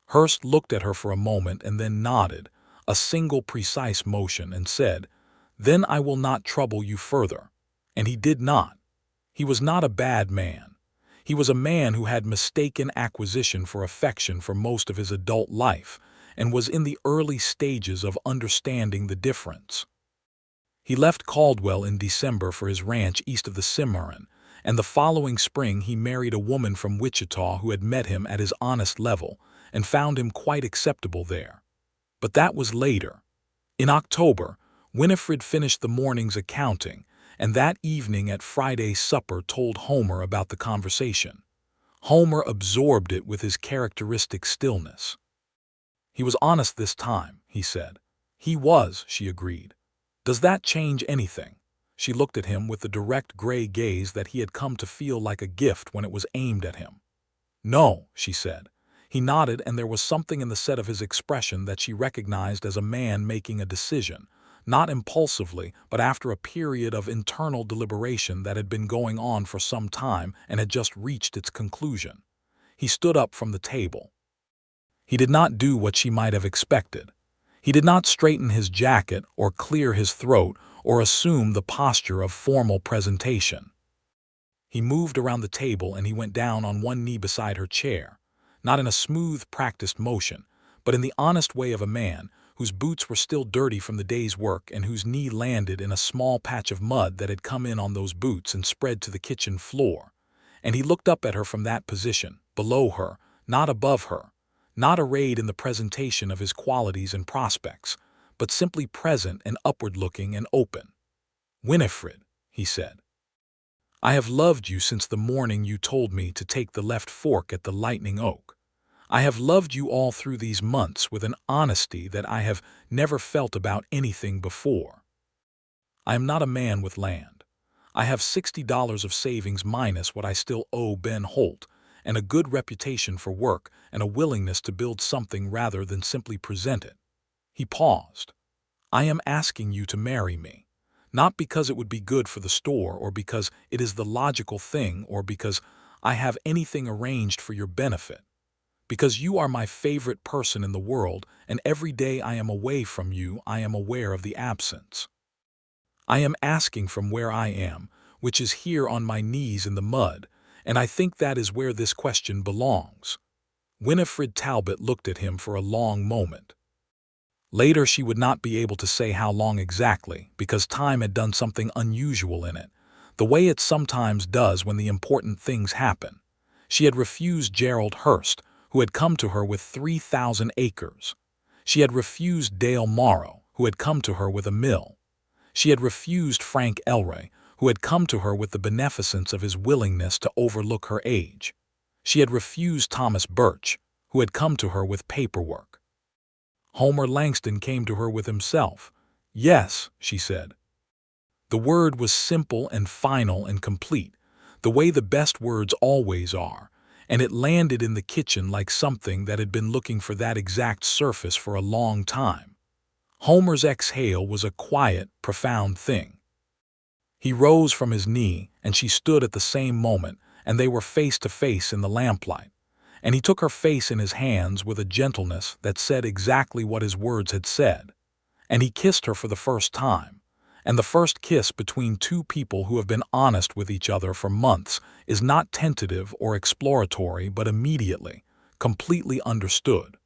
A: Hearst looked at her for a moment and then nodded, a single precise motion, and said, "Then I will not trouble you further." And he did not. He was not a bad man. He was a man who had mistaken acquisition for affection for most of his adult life and was in the early stages of understanding the difference. He left Caldwell in December for his ranch east of the Cimarron, and the following spring he married a woman from Wichita who had met him at his honest level and found him quite acceptable there. But that was later. In October, Winifred finished the morning's accounting, and that evening at Friday's supper told Homer about the conversation. Homer absorbed it with his characteristic stillness. "He was honest this time," he said. "He was," she agreed. "Does that change anything?" She looked at him with the direct gray gaze that he had come to feel like a gift when it was aimed at him. "No," she said. He nodded, and there was something in the set of his expression that she recognized as a man making a decision, not impulsively, but after a period of internal deliberation that had been going on for some time and had just reached its conclusion. He stood up from the table. He did not do what she might have expected. He did not straighten his jacket or clear his throat or assume the posture of formal presentation. He moved around the table and he went down on one knee beside her chair, not in a smooth, practiced motion, but in the honest way of a man whose boots were still dirty from the day's work and whose knee landed in a small patch of mud that had come in on those boots and spread to the kitchen floor. And he looked up at her from that position, below her, not above her, not arrayed in the presentation of his qualities and prospects, but simply present and upward-looking and open. "Winifred," he said, "I have loved you since the morning you told me to take the left fork at the Lightning Oak. I have loved you all through these months with an honesty that I have never felt about anything before. I am not a man with land. I have $60 of savings minus what I still owe Ben Holt, and a good reputation for work and a willingness to build something rather than simply present it." He paused. "I am asking you to marry me, not because it would be good for the store or because it is the logical thing or because I have anything arranged for your benefit. Because you are my favorite person in the world, and every day I am away from you I am aware of the absence. I am asking from where I am, which is here on my knees in the mud, and I think that is where this question belongs." Winifred Talbot looked at him for a long moment. Later she would not be able to say how long exactly, because time had done something unusual in it, the way it sometimes does when the important things happen. She had refused Gerald Hearst, who had come to her with 3,000 acres. She had refused Dale Morrow, who had come to her with a mill. She had refused Frank Elray, who had come to her with the beneficence of his willingness to overlook her age. She had refused Thomas Birch, who had come to her with paperwork. Homer Langston came to her with himself. "Yes," she said. The word was simple and final and complete, the way the best words always are, and it landed in the kitchen like something that had been looking for that exact surface for a long time. Homer's exhale was a quiet, profound thing. He rose from his knee, and she stood at the same moment, and they were face to face in the lamplight. And he took her face in his hands with a gentleness that said exactly what his words had said. And he kissed her for the first time. And the first kiss between two people who have been honest with each other for months is not tentative or exploratory, but immediately, completely understood.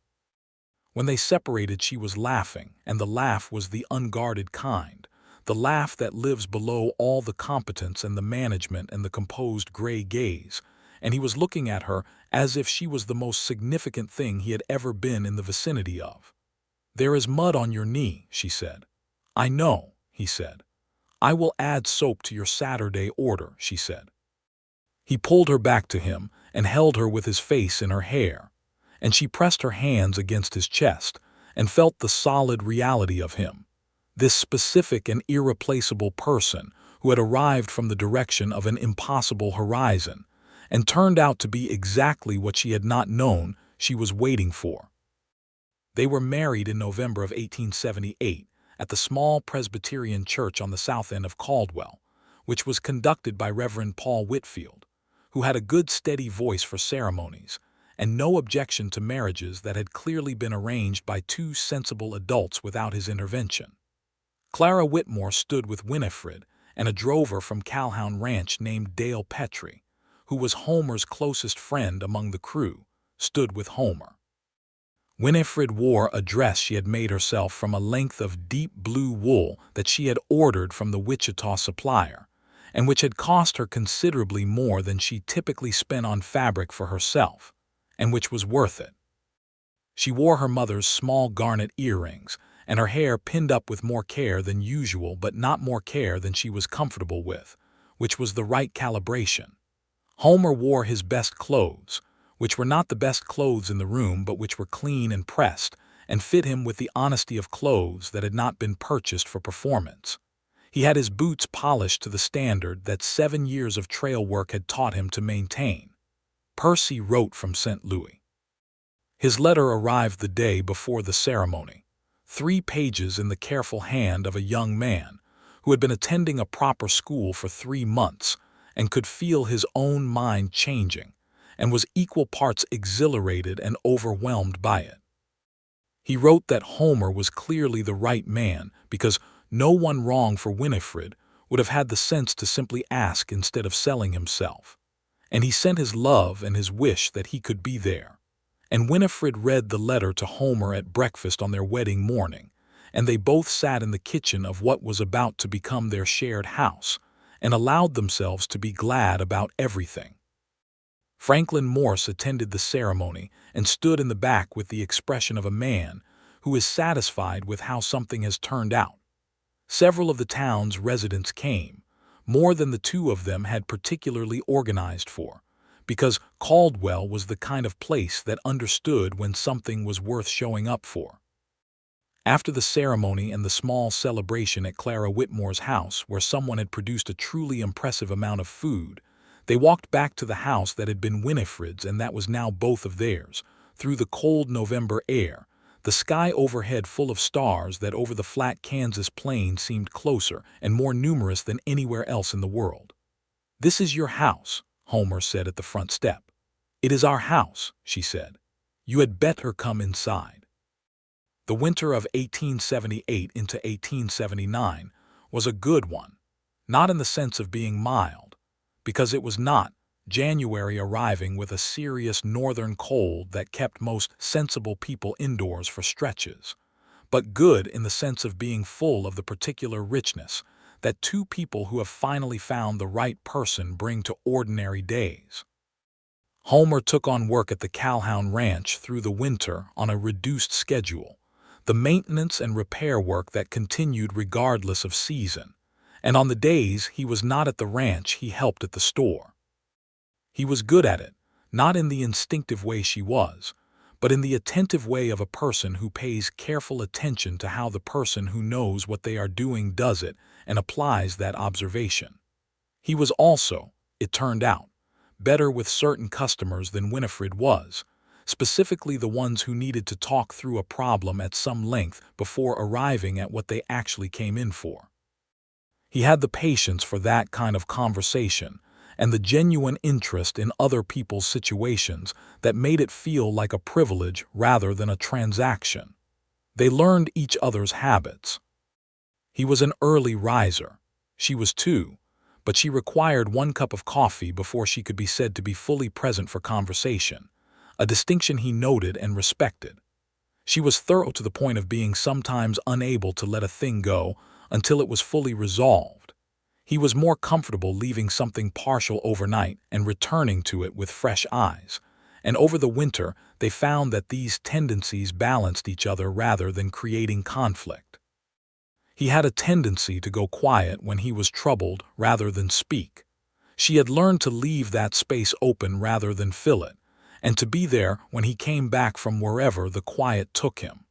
A: When they separated, she was laughing, and the laugh was the unguarded kind, the laugh that lives below all the competence and the management and the composed gray gaze, and he was looking at her as if she was the most significant thing he had ever been in the vicinity of. "There is mud on your knee," she said. "I know," he said. "I will add soap to your Saturday order," she said. He pulled her back to him and held her with his face in her hair, and she pressed her hands against his chest and felt the solid reality of him, this specific and irreplaceable person who had arrived from the direction of an impossible horizon and turned out to be exactly what she had not known she was waiting for. They were married in November of 1878 at the small Presbyterian church on the south end of Caldwell, which was conducted by Reverend Paul Whitfield, who had a good steady voice for ceremonies and no objection to marriages that had clearly been arranged by two sensible adults without his intervention. Clara Whitmore stood with Winifred, and a drover from Calhoun Ranch named Dale Petrie, who was Homer's closest friend among the crew, stood with Homer. Winifred wore a dress she had made herself from a length of deep blue wool that she had ordered from the Wichita supplier, and which had cost her considerably more than she typically spent on fabric for herself, and which was worth it. She wore her mother's small garnet earrings, and her hair pinned up with more care than usual but not more care than she was comfortable with, which was the right calibration. Homer wore his best clothes, which were not the best clothes in the room but which were clean and pressed, and fit him with the honesty of clothes that had not been purchased for performance. He had his boots polished to the standard that 7 years of trail work had taught him to maintain. Percy wrote from St. Louis. His letter arrived the day before the ceremony, 3 pages in the careful hand of a young man who had been attending a proper school for 3 months and could feel his own mind changing, and was equal parts exhilarated and overwhelmed by it. He wrote that Homer was clearly the right man because no one wrong for Winifred would have had the sense to simply ask instead of selling himself, and he sent his love and his wish that he could be there. And Winifred read the letter to Homer at breakfast on their wedding morning, and they both sat in the kitchen of what was about to become their shared house and allowed themselves to be glad about everything. Franklin Morse attended the ceremony and stood in the back with the expression of a man who is satisfied with how something has turned out. Several of the town's residents came, more than the 2 of them had particularly organized for, because Caldwell was the kind of place that understood when something was worth showing up for. After the ceremony and the small celebration at Clara Whitmore's house, where someone had produced a truly impressive amount of food, they walked back to the house that had been Winifred's and that was now both of theirs, through the cold November air, the sky overhead full of stars that over the flat Kansas plain seemed closer and more numerous than anywhere else in the world. "This is your house," Homer said at the front step. "It is our house," she said. "You had better come inside." The winter of 1878 into 1879 was a good one, not in the sense of being mild, because it was not, January arriving with a serious northern cold that kept most sensible people indoors for stretches, but good in the sense of being full of the particular richness that 2 people who have finally found the right person bring to ordinary days. Homer took on work at the Calhoun Ranch through the winter on a reduced schedule, the maintenance and repair work that continued regardless of season, and on the days he was not at the ranch he helped at the store. He was good at it, not in the instinctive way she was, but in the attentive way of a person who pays careful attention to how the person who knows what they are doing does it and applies that observation. He was also, it turned out, better with certain customers than Winifred was, specifically the ones who needed to talk through a problem at some length before arriving at what they actually came in for. He had the patience for that kind of conversation and the genuine interest in other people's situations that made it feel like a privilege rather than a transaction. They learned each other's habits. He was an early riser. She was too, but she required 1 cup of coffee before she could be said to be fully present for conversation, a distinction he noted and respected. She was thorough to the point of being sometimes unable to let a thing go until it was fully resolved. He was more comfortable leaving something partial overnight and returning to it with fresh eyes, and over the winter they found that these tendencies balanced each other rather than creating conflict. He had a tendency to go quiet when he was troubled rather than speak. She had learned to leave that space open rather than fill it, and to be there when he came back from wherever the quiet took him.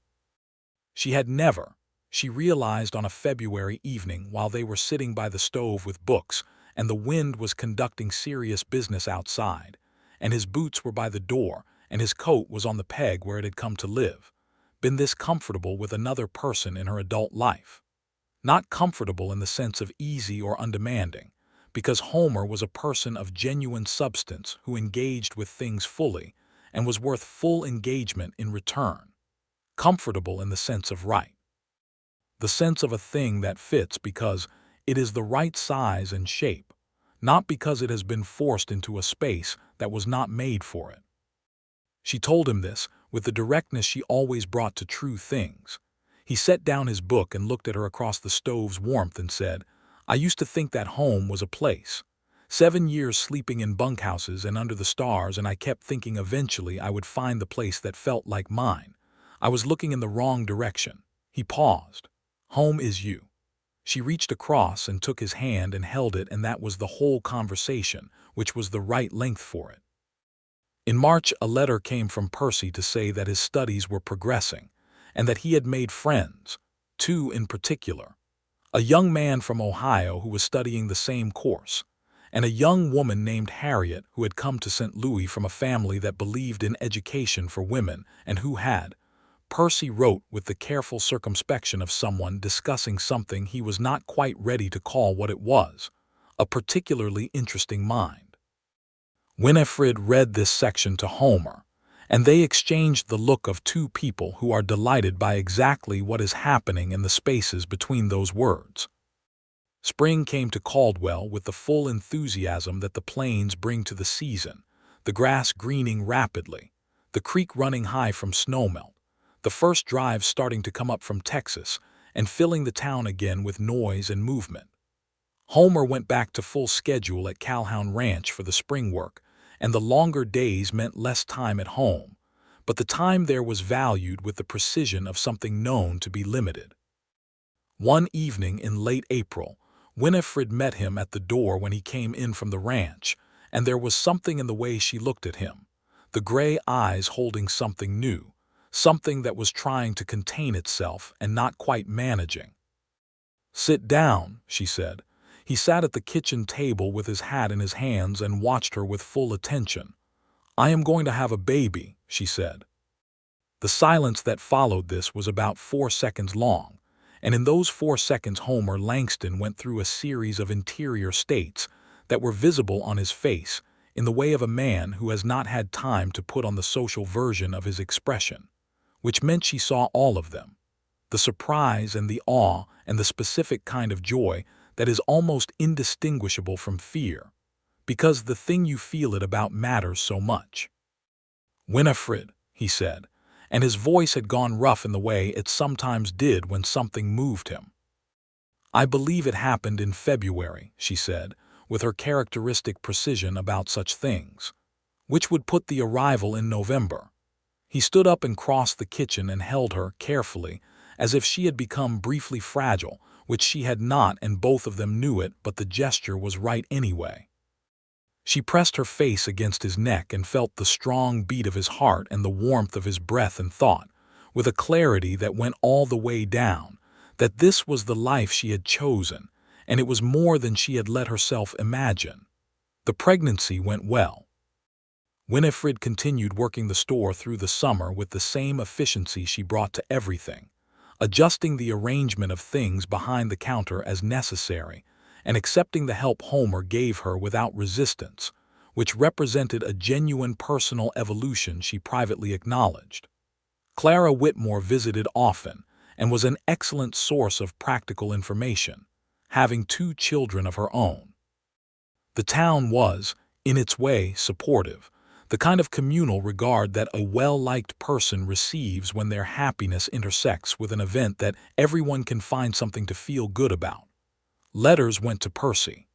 A: She realized on a February evening while they were sitting by the stove with books, and the wind was conducting serious business outside, and his boots were by the door, and his coat was on the peg where it had come to live, been this comfortable with another person in her adult life. Not comfortable in the sense of easy or undemanding, because Homer was a person of genuine substance who engaged with things fully and was worth full engagement in return. Comfortable in the sense of right. The sense of a thing that fits because it is the right size and shape, not because it has been forced into a space that was not made for it. She told him this with the directness she always brought to true things. He set down his book and looked at her across the stove's warmth and said, "I used to think that home was a place. 7 years sleeping in bunkhouses and under the stars, and I kept thinking eventually I would find the place that felt like mine. I was looking in the wrong direction." He paused. "Home is you." She reached across and took his hand and held it, and that was the whole conversation, which was the right length for it. In March, a letter came from Percy to say that his studies were progressing, and that he had made friends, 2 in particular. A young man from Ohio who was studying the same course, and a young woman named Harriet who had come to St. Louis from a family that believed in education for women and who had, Percy wrote with the careful circumspection of someone discussing something he was not quite ready to call what it was, a particularly interesting mind. Winifred read this section to Homer, and they exchanged the look of 2 people who are delighted by exactly what is happening in the spaces between those words. Spring came to Caldwell with the full enthusiasm that the plains bring to the season, the grass greening rapidly, the creek running high from snowmelt, the first drives starting to come up from Texas, and filling the town again with noise and movement. Homer went back to full schedule at Calhoun Ranch for the spring work, and the longer days meant less time at home, but the time there was valued with the precision of something known to be limited. One evening in late April, Winifred met him at the door when he came in from the ranch, and there was something in the way she looked at him, the gray eyes holding something new, something that was trying to contain itself and not quite managing. "Sit down," she said. He sat at the kitchen table with his hat in his hands and watched her with full attention. "I am going to have a baby," she said. The silence that followed this was about 4 seconds long, and in those 4 seconds Homer Langston went through a series of interior states that were visible on his face in the way of a man who has not had time to put on the social version of his expression, which meant she saw all of them, the surprise and the awe and the specific kind of joy that is almost indistinguishable from fear, because the thing you feel it about matters so much. "Winifred," he said, and his voice had gone rough in the way it sometimes did when something moved him. "I believe it happened in February," she said, with her characteristic precision about such things, which would put the arrival in November. He stood up and crossed the kitchen and held her carefully, as if she had become briefly fragile, which she had not, and both of them knew it, but the gesture was right anyway. She pressed her face against his neck and felt the strong beat of his heart and the warmth of his breath and thought, with a clarity that went all the way down, that this was the life she had chosen, and it was more than she had let herself imagine. The pregnancy went well. Winifred continued working the store through the summer with the same efficiency she brought to everything, adjusting the arrangement of things behind the counter as necessary, and accepting the help Homer gave her without resistance, which represented a genuine personal evolution she privately acknowledged. Clara Whitmore visited often and was an excellent source of practical information, having 2 children of her own. The town was, in its way, supportive, the kind of communal regard that a well-liked person receives when their happiness intersects with an event that everyone can find something to feel good about. Letters went to Percy.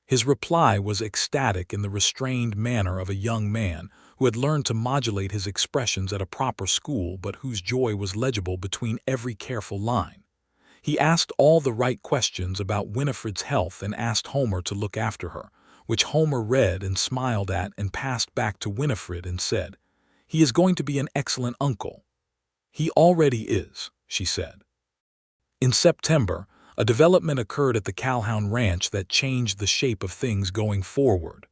A: His reply was ecstatic in the restrained manner of a young man who had learned to modulate his expressions at a proper school but whose joy was legible between every careful line. He asked all the right questions about Winifred's health and asked Homer to look after her, which Homer read and smiled at and passed back to Winifred and said, "He is going to be an excellent uncle." "He already is," she said. In September, a development occurred at the Calhoun Ranch that changed the shape of things going forward.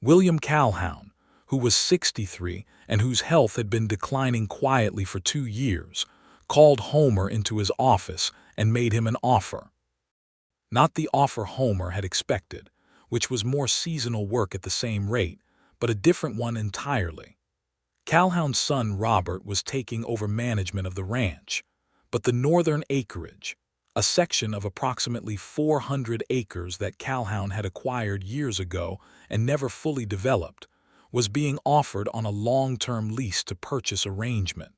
A: William Calhoun, who was 63 and whose health had been declining quietly for 2 years, called Homer into his office and made him an offer. Not the offer Homer had expected, which was more seasonal work at the same rate, but a different one entirely. Calhoun's son Robert was taking over management of the ranch, but the northern acreage, a section of approximately 400 acres that Calhoun had acquired years ago and never fully developed, was being offered on a long-term lease to purchase arrangement.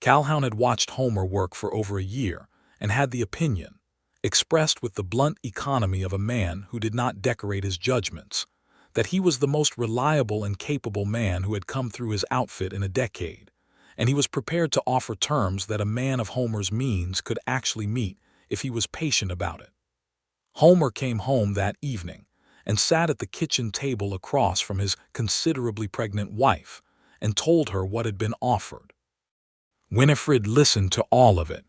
A: Calhoun had watched Homer work for over a year and had the opinion, expressed with the blunt economy of a man who did not decorate his judgments, that he was the most reliable and capable man who had come through his outfit in a decade, and he was prepared to offer terms that a man of Homer's means could actually meet if he was patient about it. Homer came home that evening and sat at the kitchen table across from his considerably pregnant wife and told her what had been offered. Winifred listened to all of it.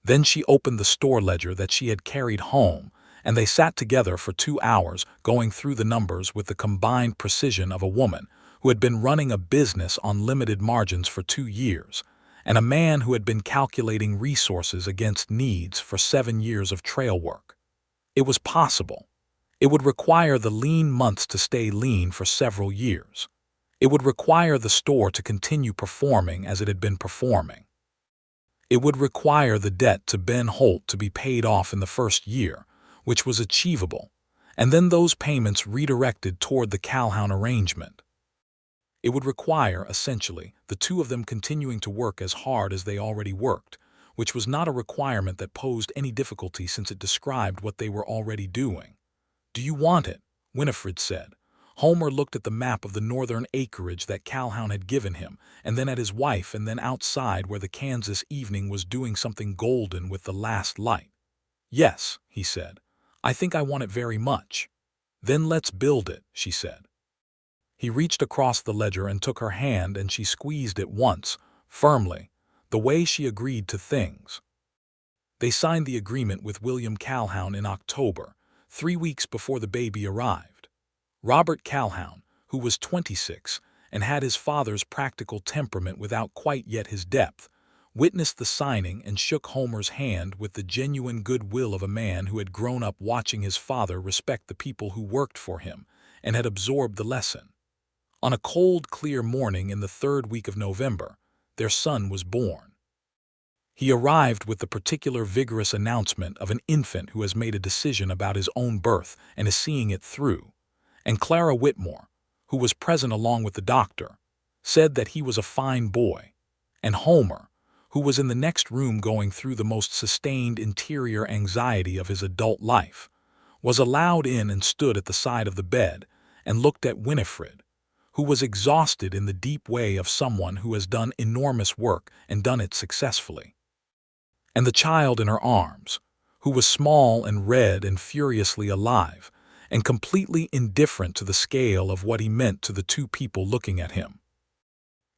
A: Then she opened the store ledger that she had carried home, and they sat together for 2 hours going through the numbers with the combined precision of a woman who had been running a business on limited margins for 2 years, and a man who had been calculating resources against needs for 7 years of trail work. It was possible. It would require the lean months to stay lean for several years. It would require the store to continue performing as it had been performing. It would require the debt to Ben Holt to be paid off in the first year, which was achievable, and then those payments redirected toward the Calhoun arrangement. It would require, essentially, the two of them continuing to work as hard as they already worked, which was not a requirement that posed any difficulty since it described what they were already doing. "Do you want it?" Winifred said. Homer looked at the map of the northern acreage that Calhoun had given him, and then at his wife, and then outside where the Kansas evening was doing something golden with the last light. "Yes," he said. "I think I want it very much." "Then let's build it," she said. He reached across the ledger and took her hand, and she squeezed it once, firmly, the way she agreed to things. They signed the agreement with William Calhoun in October, 3 weeks before the baby arrived. Robert Calhoun, who was 26 and had his father's practical temperament without quite yet his depth, witnessed the signing and shook Homer's hand with the genuine goodwill of a man who had grown up watching his father respect the people who worked for him and had absorbed the lesson. On a cold, clear morning in the 3rd week of November, their son was born. He arrived with the particular vigorous announcement of an infant who has made a decision about his own birth and is seeing it through. And Clara Whitmore, who was present along with the doctor, said that he was a fine boy, and Homer, who was in the next room going through the most sustained interior anxiety of his adult life, was allowed in and stood at the side of the bed and looked at Winifred, who was exhausted in the deep way of someone who has done enormous work and done it successfully, and the child in her arms, who was small and red and furiously alive, and completely indifferent to the scale of what he meant to the two people looking at him.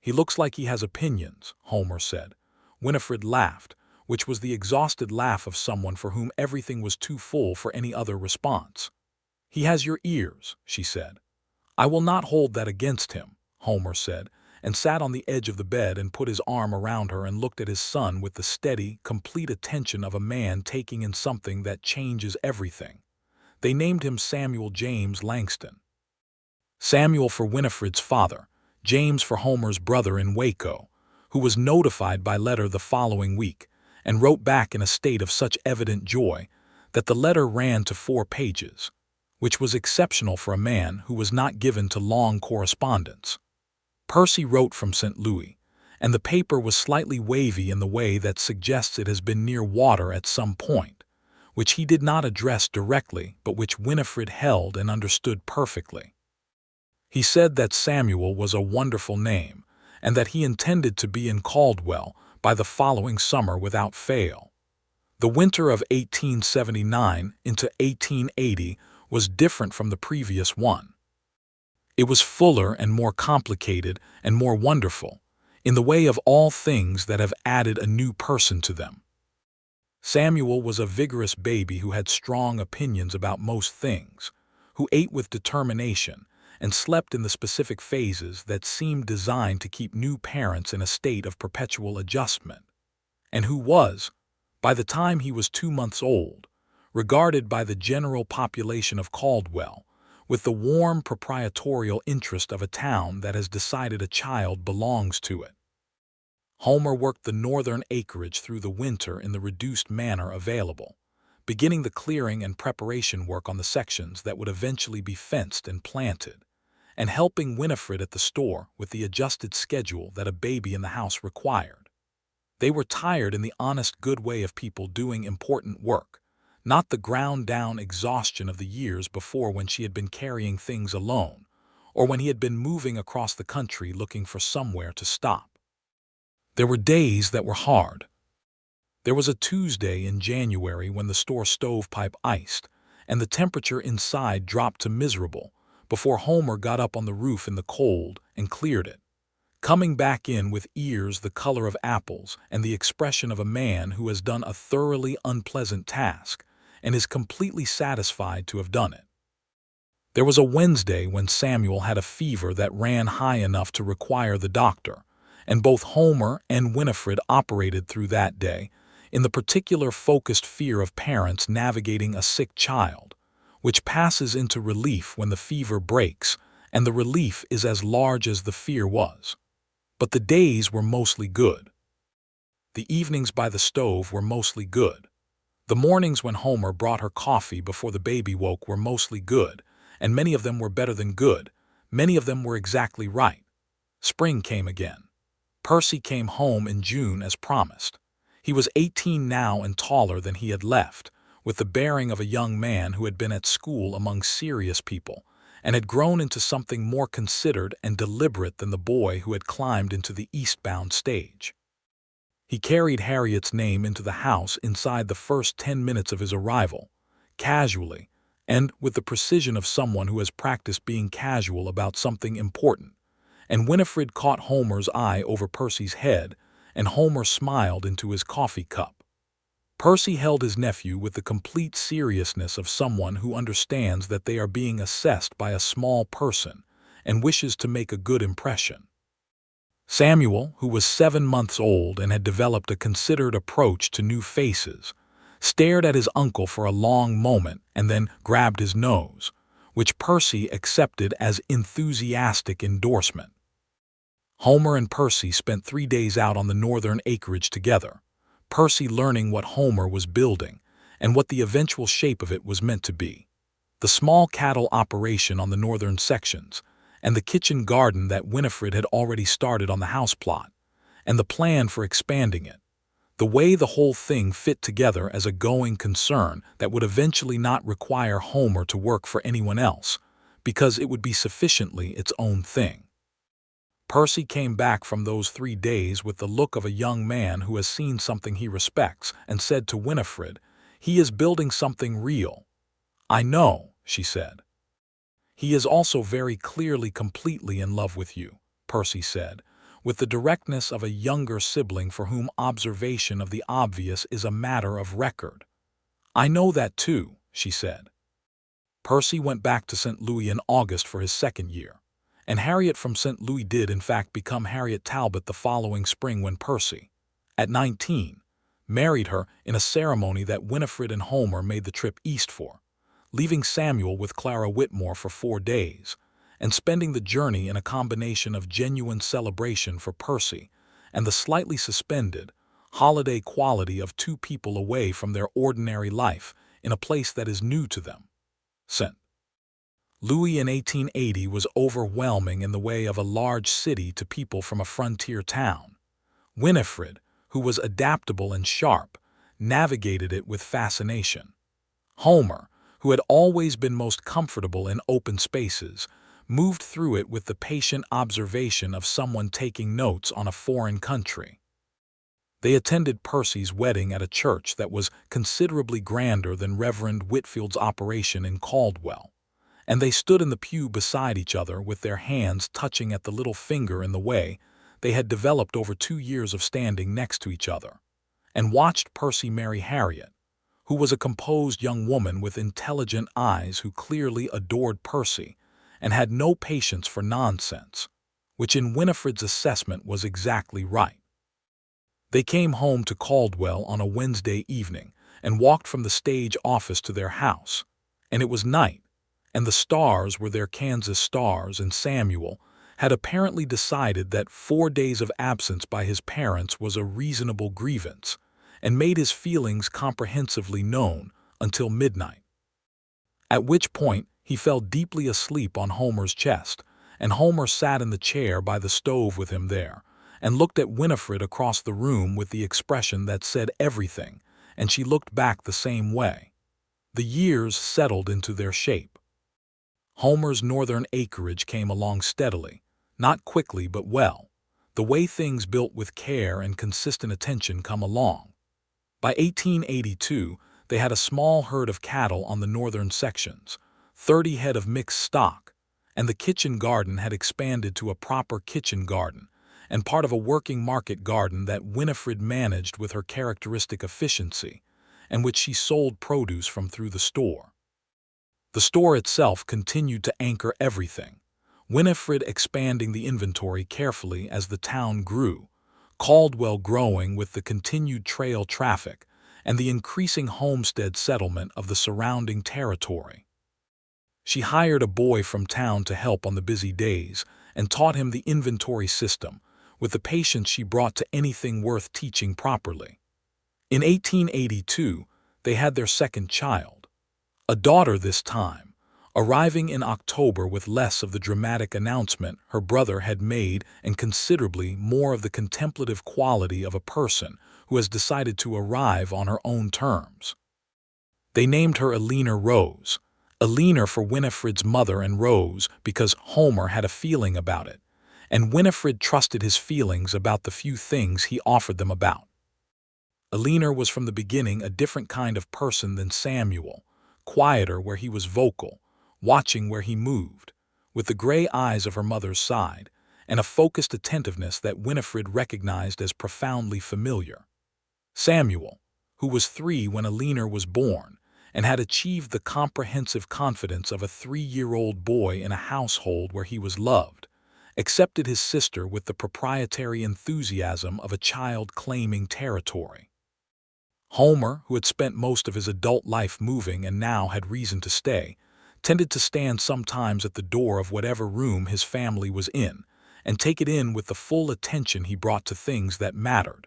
A: "He looks like he has opinions," Homer said. Winifred laughed, which was the exhausted laugh of someone for whom everything was too full for any other response. "He has your ears," she said. "I will not hold that against him," Homer said, and sat on the edge of the bed and put his arm around her and looked at his son with the steady, complete attention of a man taking in something that changes everything. They named him Samuel James Langston. Samuel for Winifred's father, James for Homer's brother in Waco, who was notified by letter the following week, and wrote back in a state of such evident joy that the letter ran to 4 pages, which was exceptional for a man who was not given to long correspondence. Percy wrote from St. Louis, and the paper was slightly wavy in the way that suggests it has been near water at some point, which he did not address directly, but which Winifred held and understood perfectly. He said that Samuel was a wonderful name, and that he intended to be in Caldwell by the following summer without fail. The winter of 1879 into 1880 was different from the previous one. It was fuller and more complicated and more wonderful, in the way of all things that have added a new person to them. Samuel was a vigorous baby who had strong opinions about most things, who ate with determination and slept in the specific phases that seemed designed to keep new parents in a state of perpetual adjustment, and who was, by the time he was 2 months old, regarded by the general population of Caldwell with the warm proprietorial interest of a town that has decided a child belongs to it. Homer worked the northern acreage through the winter in the reduced manner available, beginning the clearing and preparation work on the sections that would eventually be fenced and planted, and helping Winifred at the store with the adjusted schedule that a baby in the house required. They were tired in the honest good way of people doing important work, not the ground-down exhaustion of the years before when she had been carrying things alone, or when he had been moving across the country looking for somewhere to stop. There were days that were hard. There was a Tuesday in January when the store stovepipe iced, and the temperature inside dropped to miserable before Homer got up on the roof in the cold and cleared it, coming back in with ears the color of apples and the expression of a man who has done a thoroughly unpleasant task and is completely satisfied to have done it. There was a Wednesday when Samuel had a fever that ran high enough to require the doctor, and both Homer and Winifred operated through that day in the particular focused fear of parents navigating a sick child, which passes into relief when the fever breaks, and the relief is as large as the fear was. But the days were mostly good. The evenings by the stove were mostly good. The mornings when Homer brought her coffee before the baby woke were mostly good, and many of them were better than good. Many of them were exactly right. Spring came again. Percy came home in June as promised. He was 18 now and taller than he had left, with the bearing of a young man who had been at school among serious people and had grown into something more considered and deliberate than the boy who had climbed into the eastbound stage. He carried Harriet's name into the house inside the first 10 minutes of his arrival, casually, and with the precision of someone who has practiced being casual about something important. And Winifred caught Homer's eye over Percy's head, and Homer smiled into his coffee cup. Percy held his nephew with the complete seriousness of someone who understands that they are being assessed by a small person and wishes to make a good impression. Samuel, who was 7 months old and had developed a considered approach to new faces, stared at his uncle for a long moment and then grabbed his nose, which Percy accepted as enthusiastic endorsement. Homer and Percy spent 3 days out on the northern acreage together, Percy learning what Homer was building and what the eventual shape of it was meant to be. The small cattle operation on the northern sections, and the kitchen garden that Winifred had already started on the house plot, and the plan for expanding it. The way the whole thing fit together as a going concern that would eventually not require Homer to work for anyone else, because it would be sufficiently its own thing. Percy came back from those 3 days with the look of a young man who has seen something he respects and said to Winifred, "He is building something real." "I know," she said. "He is also very clearly completely in love with you," Percy said, with the directness of a younger sibling for whom observation of the obvious is a matter of record. "I know that too," she said. Percy went back to St. Louis in August for his 2nd year, and Harriet from St. Louis did in fact become Harriet Talbot the following spring when Percy, at 19, married her in a ceremony that Winifred and Homer made the trip east for, leaving Samuel with Clara Whitmore for 4 days, and spending the journey in a combination of genuine celebration for Percy and the slightly suspended, holiday quality of 2 people away from their ordinary life in a place that is new to them. St. Louis in 1880 was overwhelming in the way of a large city to people from a frontier town. Winifred, who was adaptable and sharp, navigated it with fascination. Homer, who had always been most comfortable in open spaces, moved through it with the patient observation of someone taking notes on a foreign country. They attended Percy's wedding at a church that was considerably grander than Reverend Whitfield's operation in Caldwell, and they stood in the pew beside each other with their hands touching at the little finger in the way they had developed over 2 years of standing next to each other, and watched Percy marry Harriet, who was a composed young woman with intelligent eyes who clearly adored Percy and had no patience for nonsense, which in Winifred's assessment was exactly right. They came home to Caldwell on a Wednesday evening and walked from the stage office to their house, and it was night, and the stars were their Kansas stars, and Samuel had apparently decided that 4 days of absence by his parents was a reasonable grievance, and made his feelings comprehensively known until midnight, at which point he fell deeply asleep on Homer's chest, and Homer sat in the chair by the stove with him there, and looked at Winifred across the room with the expression that said everything, and she looked back the same way. The years settled into their shape. Homer's northern acreage came along steadily, not quickly but well, the way things built with care and consistent attention come along. By 1882, they had a small herd of cattle on the northern sections, 30 head of mixed stock, and the kitchen garden had expanded to a proper kitchen garden and part of a working market garden that Winifred managed with her characteristic efficiency, and which she sold produce from through the store. The store itself continued to anchor everything, Winifred expanding the inventory carefully as the town grew, Caldwell growing with the continued trail traffic and the increasing homestead settlement of the surrounding territory. She hired a boy from town to help on the busy days and taught him the inventory system with the patience she brought to anything worth teaching properly. In 1882, they had their second child, a daughter this time, arriving in October with less of the dramatic announcement her brother had made and considerably more of the contemplative quality of a person who has decided to arrive on her own terms. They named her Eleanor Rose, Eleanor for Winifred's mother and Rose because Homer had a feeling about it, and Winifred trusted his feelings about the few things he offered them about. Eleanor was from the beginning a different kind of person than Samuel, quieter where he was vocal, watching where he moved, with the gray eyes of her mother's side, and a focused attentiveness that Winifred recognized as profoundly familiar. Samuel, who was 3 when Eleanor was born, and had achieved the comprehensive confidence of a 3-year-old boy in a household where he was loved, accepted his sister with the proprietary enthusiasm of a child claiming territory. Homer, who had spent most of his adult life moving and now had reason to stay, tended to stand sometimes at the door of whatever room his family was in and take it in with the full attention he brought to things that mattered,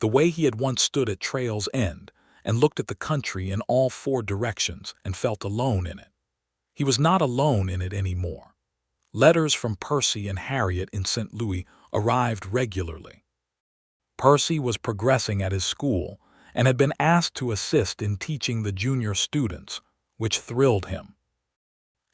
A: the way he had once stood at Trail's End and looked at the country in all 4 directions and felt alone in it. He was not alone in it anymore. Letters from Percy and Harriet in St. Louis arrived regularly. Percy was progressing at his school and had been asked to assist in teaching the junior students, which thrilled him.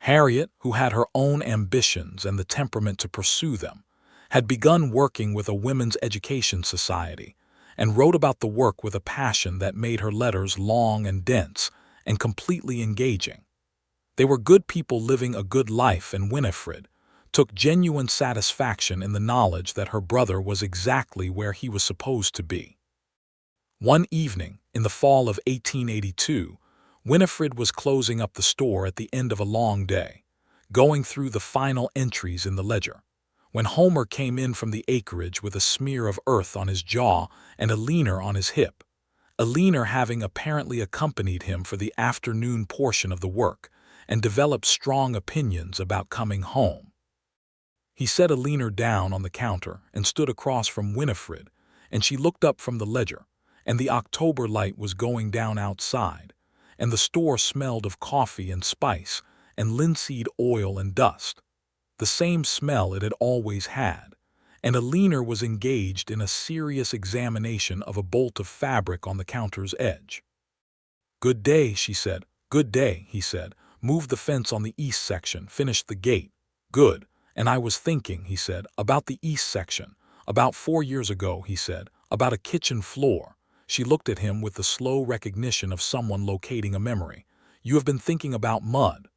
A: Harriet, who had her own ambitions and the temperament to pursue them, had begun working with a women's education society and wrote about the work with a passion that made her letters long and dense and completely engaging. They were good people living a good life, and Winifred took genuine satisfaction in the knowledge that her brother was exactly where he was supposed to be. One evening, in the fall of 1882, Winifred was closing up the store at the end of a long day, going through the final entries in the ledger, when Homer came in from the acreage with a smear of earth on his jaw and Eleanor on his hip, Eleanor having apparently accompanied him for the afternoon portion of the work and developed strong opinions about coming home. He set Eleanor down on the counter and stood across from Winifred, and she looked up from the ledger, and the October light was going down outside, and the store smelled of coffee and spice and linseed oil and dust, the same smell it had always had, and Eleanor was engaged in a serious examination of a bolt of fabric on the counter's edge. "Good day," she said. "Good day," he said. "Moved the fence on the east section, finished the gate." "Good. And I was thinking," he said, "about the east section. About 4 years ago," he said, about a kitchen floor. She looked at him with the slow recognition of someone locating a memory. You have been thinking about mud.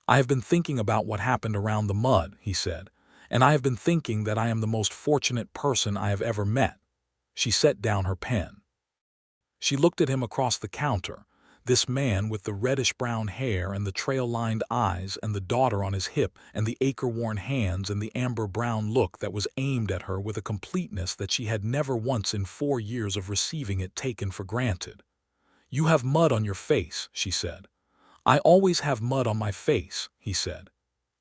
A: I have been thinking about what happened around the mud, he said, and I have been thinking that I am the most fortunate person I have ever met. She set down her pen. She looked at him across the counter, this man with the reddish-brown hair and the trail-lined eyes and the daughter on his hip and the acre-worn hands and the amber-brown look that was aimed at her with a completeness that she had never once in 4 years of receiving it taken for granted. You have mud on your face, she said. I always have mud on my face, he said.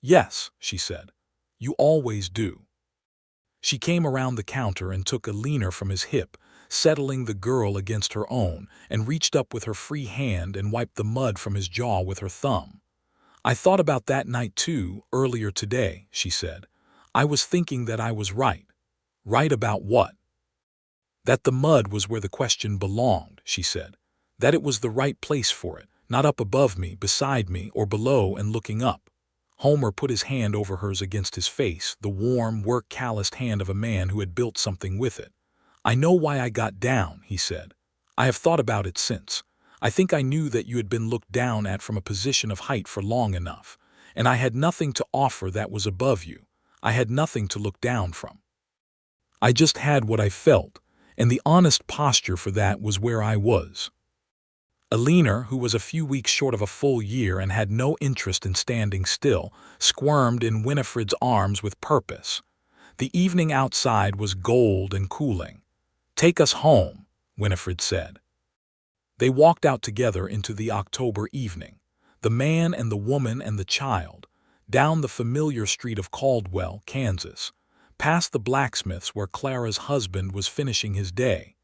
A: Yes, she said. You always do. She came around the counter and took a leaner from his hip, settling the girl against her own, and reached up with her free hand and wiped the mud from his jaw with her thumb. I thought about that night too, earlier today, she said. I was thinking that I was right. Right about what? That the mud was where the question belonged, she said. That it was the right place for it, not up above me, beside me, or below and looking up. Homer put his hand over hers against his face, the warm, work-calloused hand of a man who had built something with it. I know why I got down, he said. I have thought about it since. I think I knew that you had been looked down at from a position of height for long enough, and I had nothing to offer that was above you. I had nothing to look down from. I just had what I felt, and the honest posture for that was where I was. A leaner, who was a few weeks short of a full year and had no interest in standing still, squirmed in Winifred's arms with purpose. The evening outside was gold and cooling. Take us home, Winifred said. They walked out together into the October evening, the man and the woman and the child, down the familiar street of Caldwell, Kansas, past the blacksmith's where Clara's husband was finishing his day,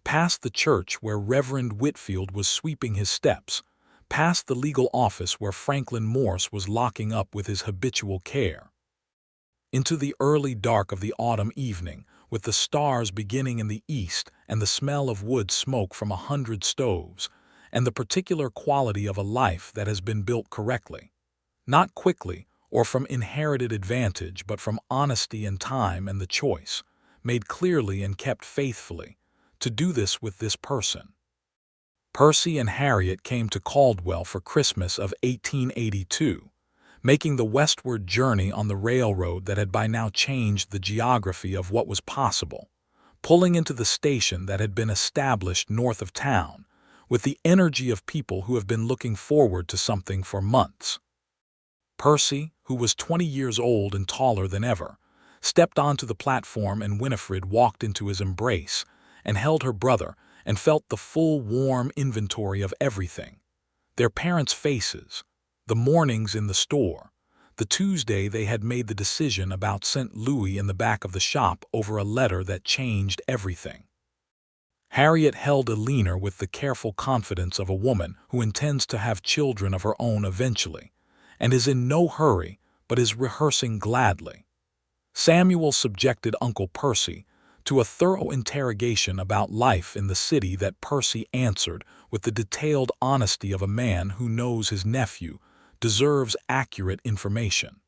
A: past the church where Reverend Whitfield was sweeping his steps, past the legal office where Franklin Morse was locking up with his habitual care. Into the early dark of the autumn evening, with the stars beginning in the east and the smell of wood smoke from 100 stoves, and the particular quality of a life that has been built correctly, not quickly or from inherited advantage but from honesty and time and the choice, made clearly and kept faithfully, to do this with this person. Percy and Harriet came to Caldwell for Christmas of 1882, making the westward journey on the railroad that had by now changed the geography of what was possible, pulling into the station that had been established north of town, with the energy of people who have been looking forward to something for months. Percy, who was 20 years old and taller than ever, stepped onto the platform and Winifred walked into his embrace and held her brother and felt the full warm inventory of everything. Their parents' faces, the mornings in the store, the Tuesday they had made the decision about St. Louis in the back of the shop over a letter that changed everything. Harriet held a leaner with the careful confidence of a woman who intends to have children of her own eventually, and is in no hurry but is rehearsing gladly. Samuel subjected Uncle Percy to a thorough interrogation about life in the city that Percy answered with the detailed honesty of a man who knows his nephew deserves accurate information.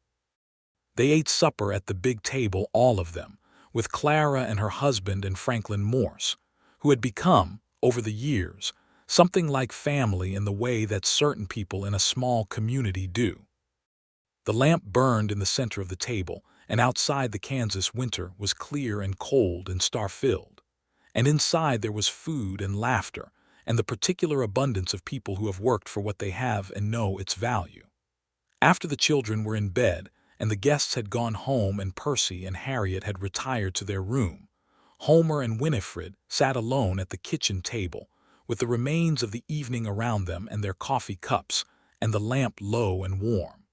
A: They ate supper at the big table, all of them, with Clara and her husband and Franklin Morse, who had become, over the years, something like family in the way that certain people in a small community do. The lamp burned in the center of the table, and outside the Kansas winter was clear and cold and star-filled. And inside there was food and laughter, and the particular abundance of people who have worked for what they have and know its value. After the children were in bed, and the guests had gone home and Percy and Harriet had retired to their room, Homer and Winifred sat alone at the kitchen table, with the remains of the evening around them and their coffee cups, and the lamp low and warm.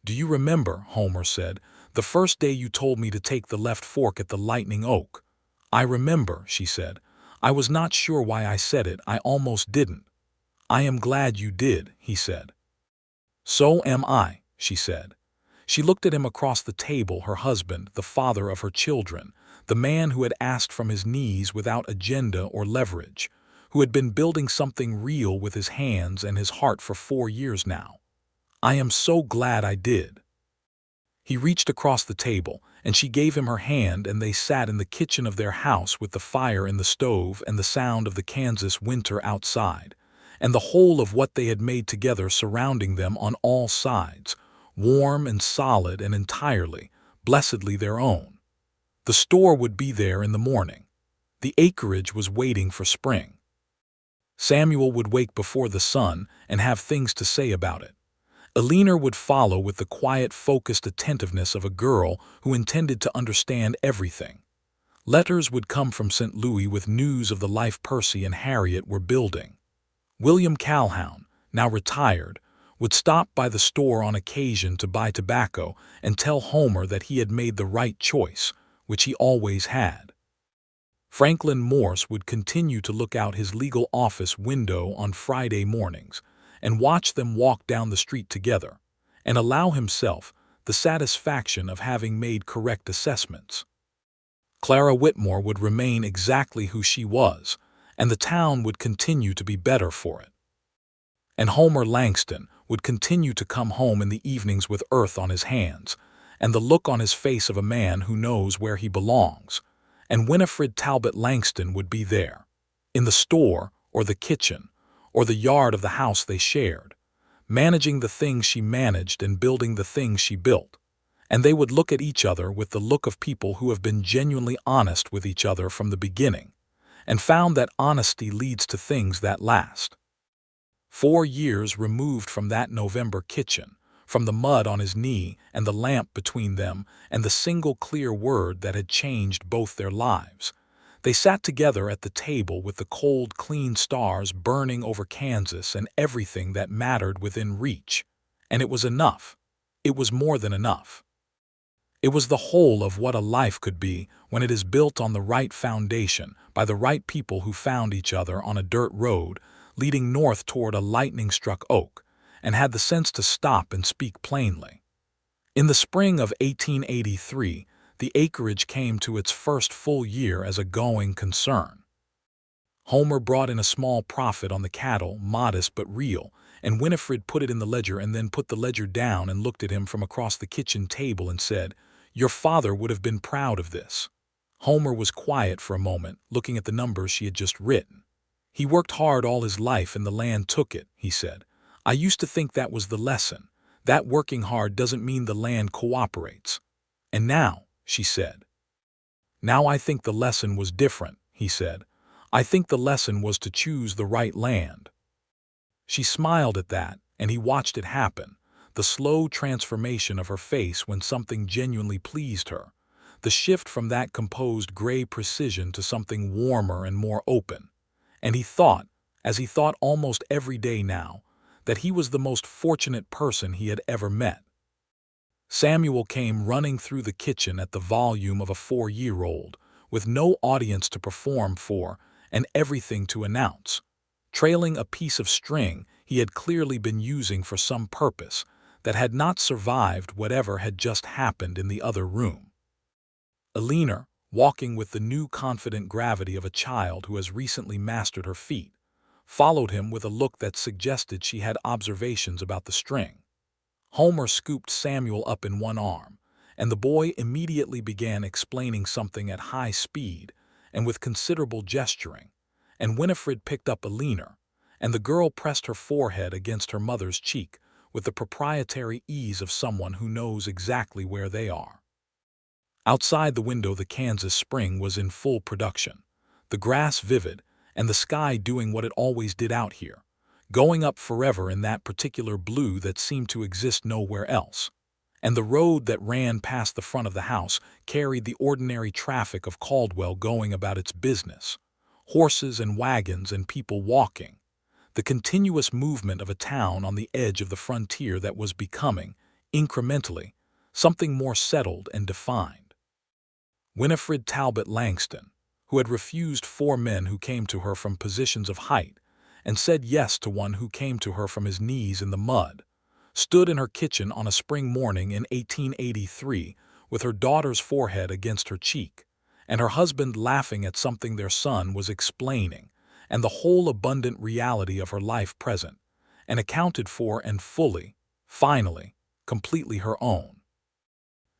A: "Do you remember," Homer said, "the first day you told me to take the left fork at the Lightning Oak?" "I remember," she said. "I was not sure why I said it. I almost didn't." "I am glad you did," he said. "So am I," she said. She looked at him across the table, her husband, the father of her children, the man who had asked from his knees without agenda or leverage, who had been building something real with his hands and his heart for 4 years now. "I am so glad I did." He reached across the table and she gave him her hand, and they sat in the kitchen of their house with the fire in the stove and the sound of the Kansas winter outside, and the whole of what they had made together surrounding them on all sides, warm and solid and entirely, blessedly their own. The store would be there in the morning. The acreage was waiting for spring. Samuel would wake before the sun and have things to say about it. Eleanor would follow with the quiet, focused attentiveness of a girl who intended to understand everything. Letters would come from St. Louis with news of the life Percy and Harriet were building. William Calhoun, now retired, would stop by the store on occasion to buy tobacco and tell Homer that he had made the right choice, which he always had. Franklin Morse would continue to look out his legal office window on Friday mornings and watch them walk down the street together, and allow himself the satisfaction of having made correct assessments. Clara Whitmore would remain exactly who she was, and the town would continue to be better for it. And Homer Langston would continue to come home in the evenings with earth on his hands, and the look on his face of a man who knows where he belongs, and Winifred Talbot Langston would be there, in the store or the kitchen, or the yard of the house they shared, managing the things she managed and building the things she built, and they would look at each other with the look of people who have been genuinely honest with each other from the beginning, and found that honesty leads to things that last. 4 years removed from that November kitchen, from the mud on his knee and the lamp between them and the single clear word that had changed both their lives, they sat together at the table with the cold, clean stars burning over Kansas and everything that mattered within reach. And it was enough. It was more than enough. It was the whole of what a life could be when it is built on the right foundation by the right people who found each other on a dirt road leading north toward a lightning-struck oak, and had the sense to stop and speak plainly. In the spring of 1883, the acreage came to its first full year as a going concern. Homer brought in a small profit on the cattle, modest but real, and Winifred put it in the ledger and then put the ledger down and looked at him from across the kitchen table and said, "Your father would have been proud of this." Homer was quiet for a moment, looking at the numbers she had just written. "He worked hard all his life and the land took it," he said. "I used to think that was the lesson, that working hard doesn't mean the land cooperates. And now," she said. "Now I think the lesson was different," he said. "I think the lesson was to choose the right land." She smiled at that, and he watched it happen, the slow transformation of her face when something genuinely pleased her, the shift from that composed gray precision to something warmer and more open. And he thought, as he thought almost every day now, that he was the most fortunate person he had ever met. Samuel came running through the kitchen at the volume of a 4-year-old, with no audience to perform for and everything to announce, trailing a piece of string he had clearly been using for some purpose that had not survived whatever had just happened in the other room. Eleanor, walking with the new confident gravity of a child who has recently mastered her feet, followed him with a look that suggested she had observations about the string. Homer scooped Samuel up in one arm, and the boy immediately began explaining something at high speed and with considerable gesturing, and Winifred picked up Eleanor, and the girl pressed her forehead against her mother's cheek with the proprietary ease of someone who knows exactly where they are. Outside the window the Kansas spring was in full production, the grass vivid, and the sky doing what it always did out here, going up forever in that particular blue that seemed to exist nowhere else. And the road that ran past the front of the house carried the ordinary traffic of Caldwell going about its business, horses and wagons and people walking, the continuous movement of a town on the edge of the frontier that was becoming, incrementally, something more settled and defined. Winifred Talbot Langston, who had refused 4 men who came to her from positions of height, and said yes to one who came to her from his knees in the mud, stood in her kitchen on a spring morning in 1883 with her daughter's forehead against her cheek, and her husband laughing at something their son was explaining, and the whole abundant reality of her life present, and accounted for and fully, finally, completely her own.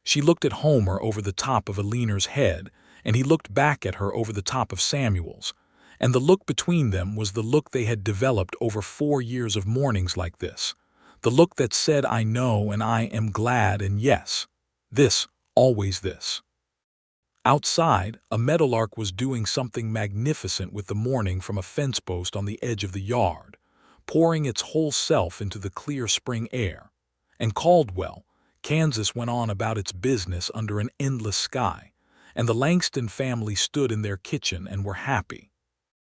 A: She looked at Homer over the top of Aliner's head, and he looked back at her over the top of Samuel's. And the look between them was the look they had developed over 4 years of mornings like this. The look that said, I know and I am glad and yes. This, always this. Outside, a meadowlark was doing something magnificent with the morning from a fence post on the edge of the yard, pouring its whole self into the clear spring air. And Caldwell, Kansas went on about its business under an endless sky, and the Langston family stood in their kitchen and were happy.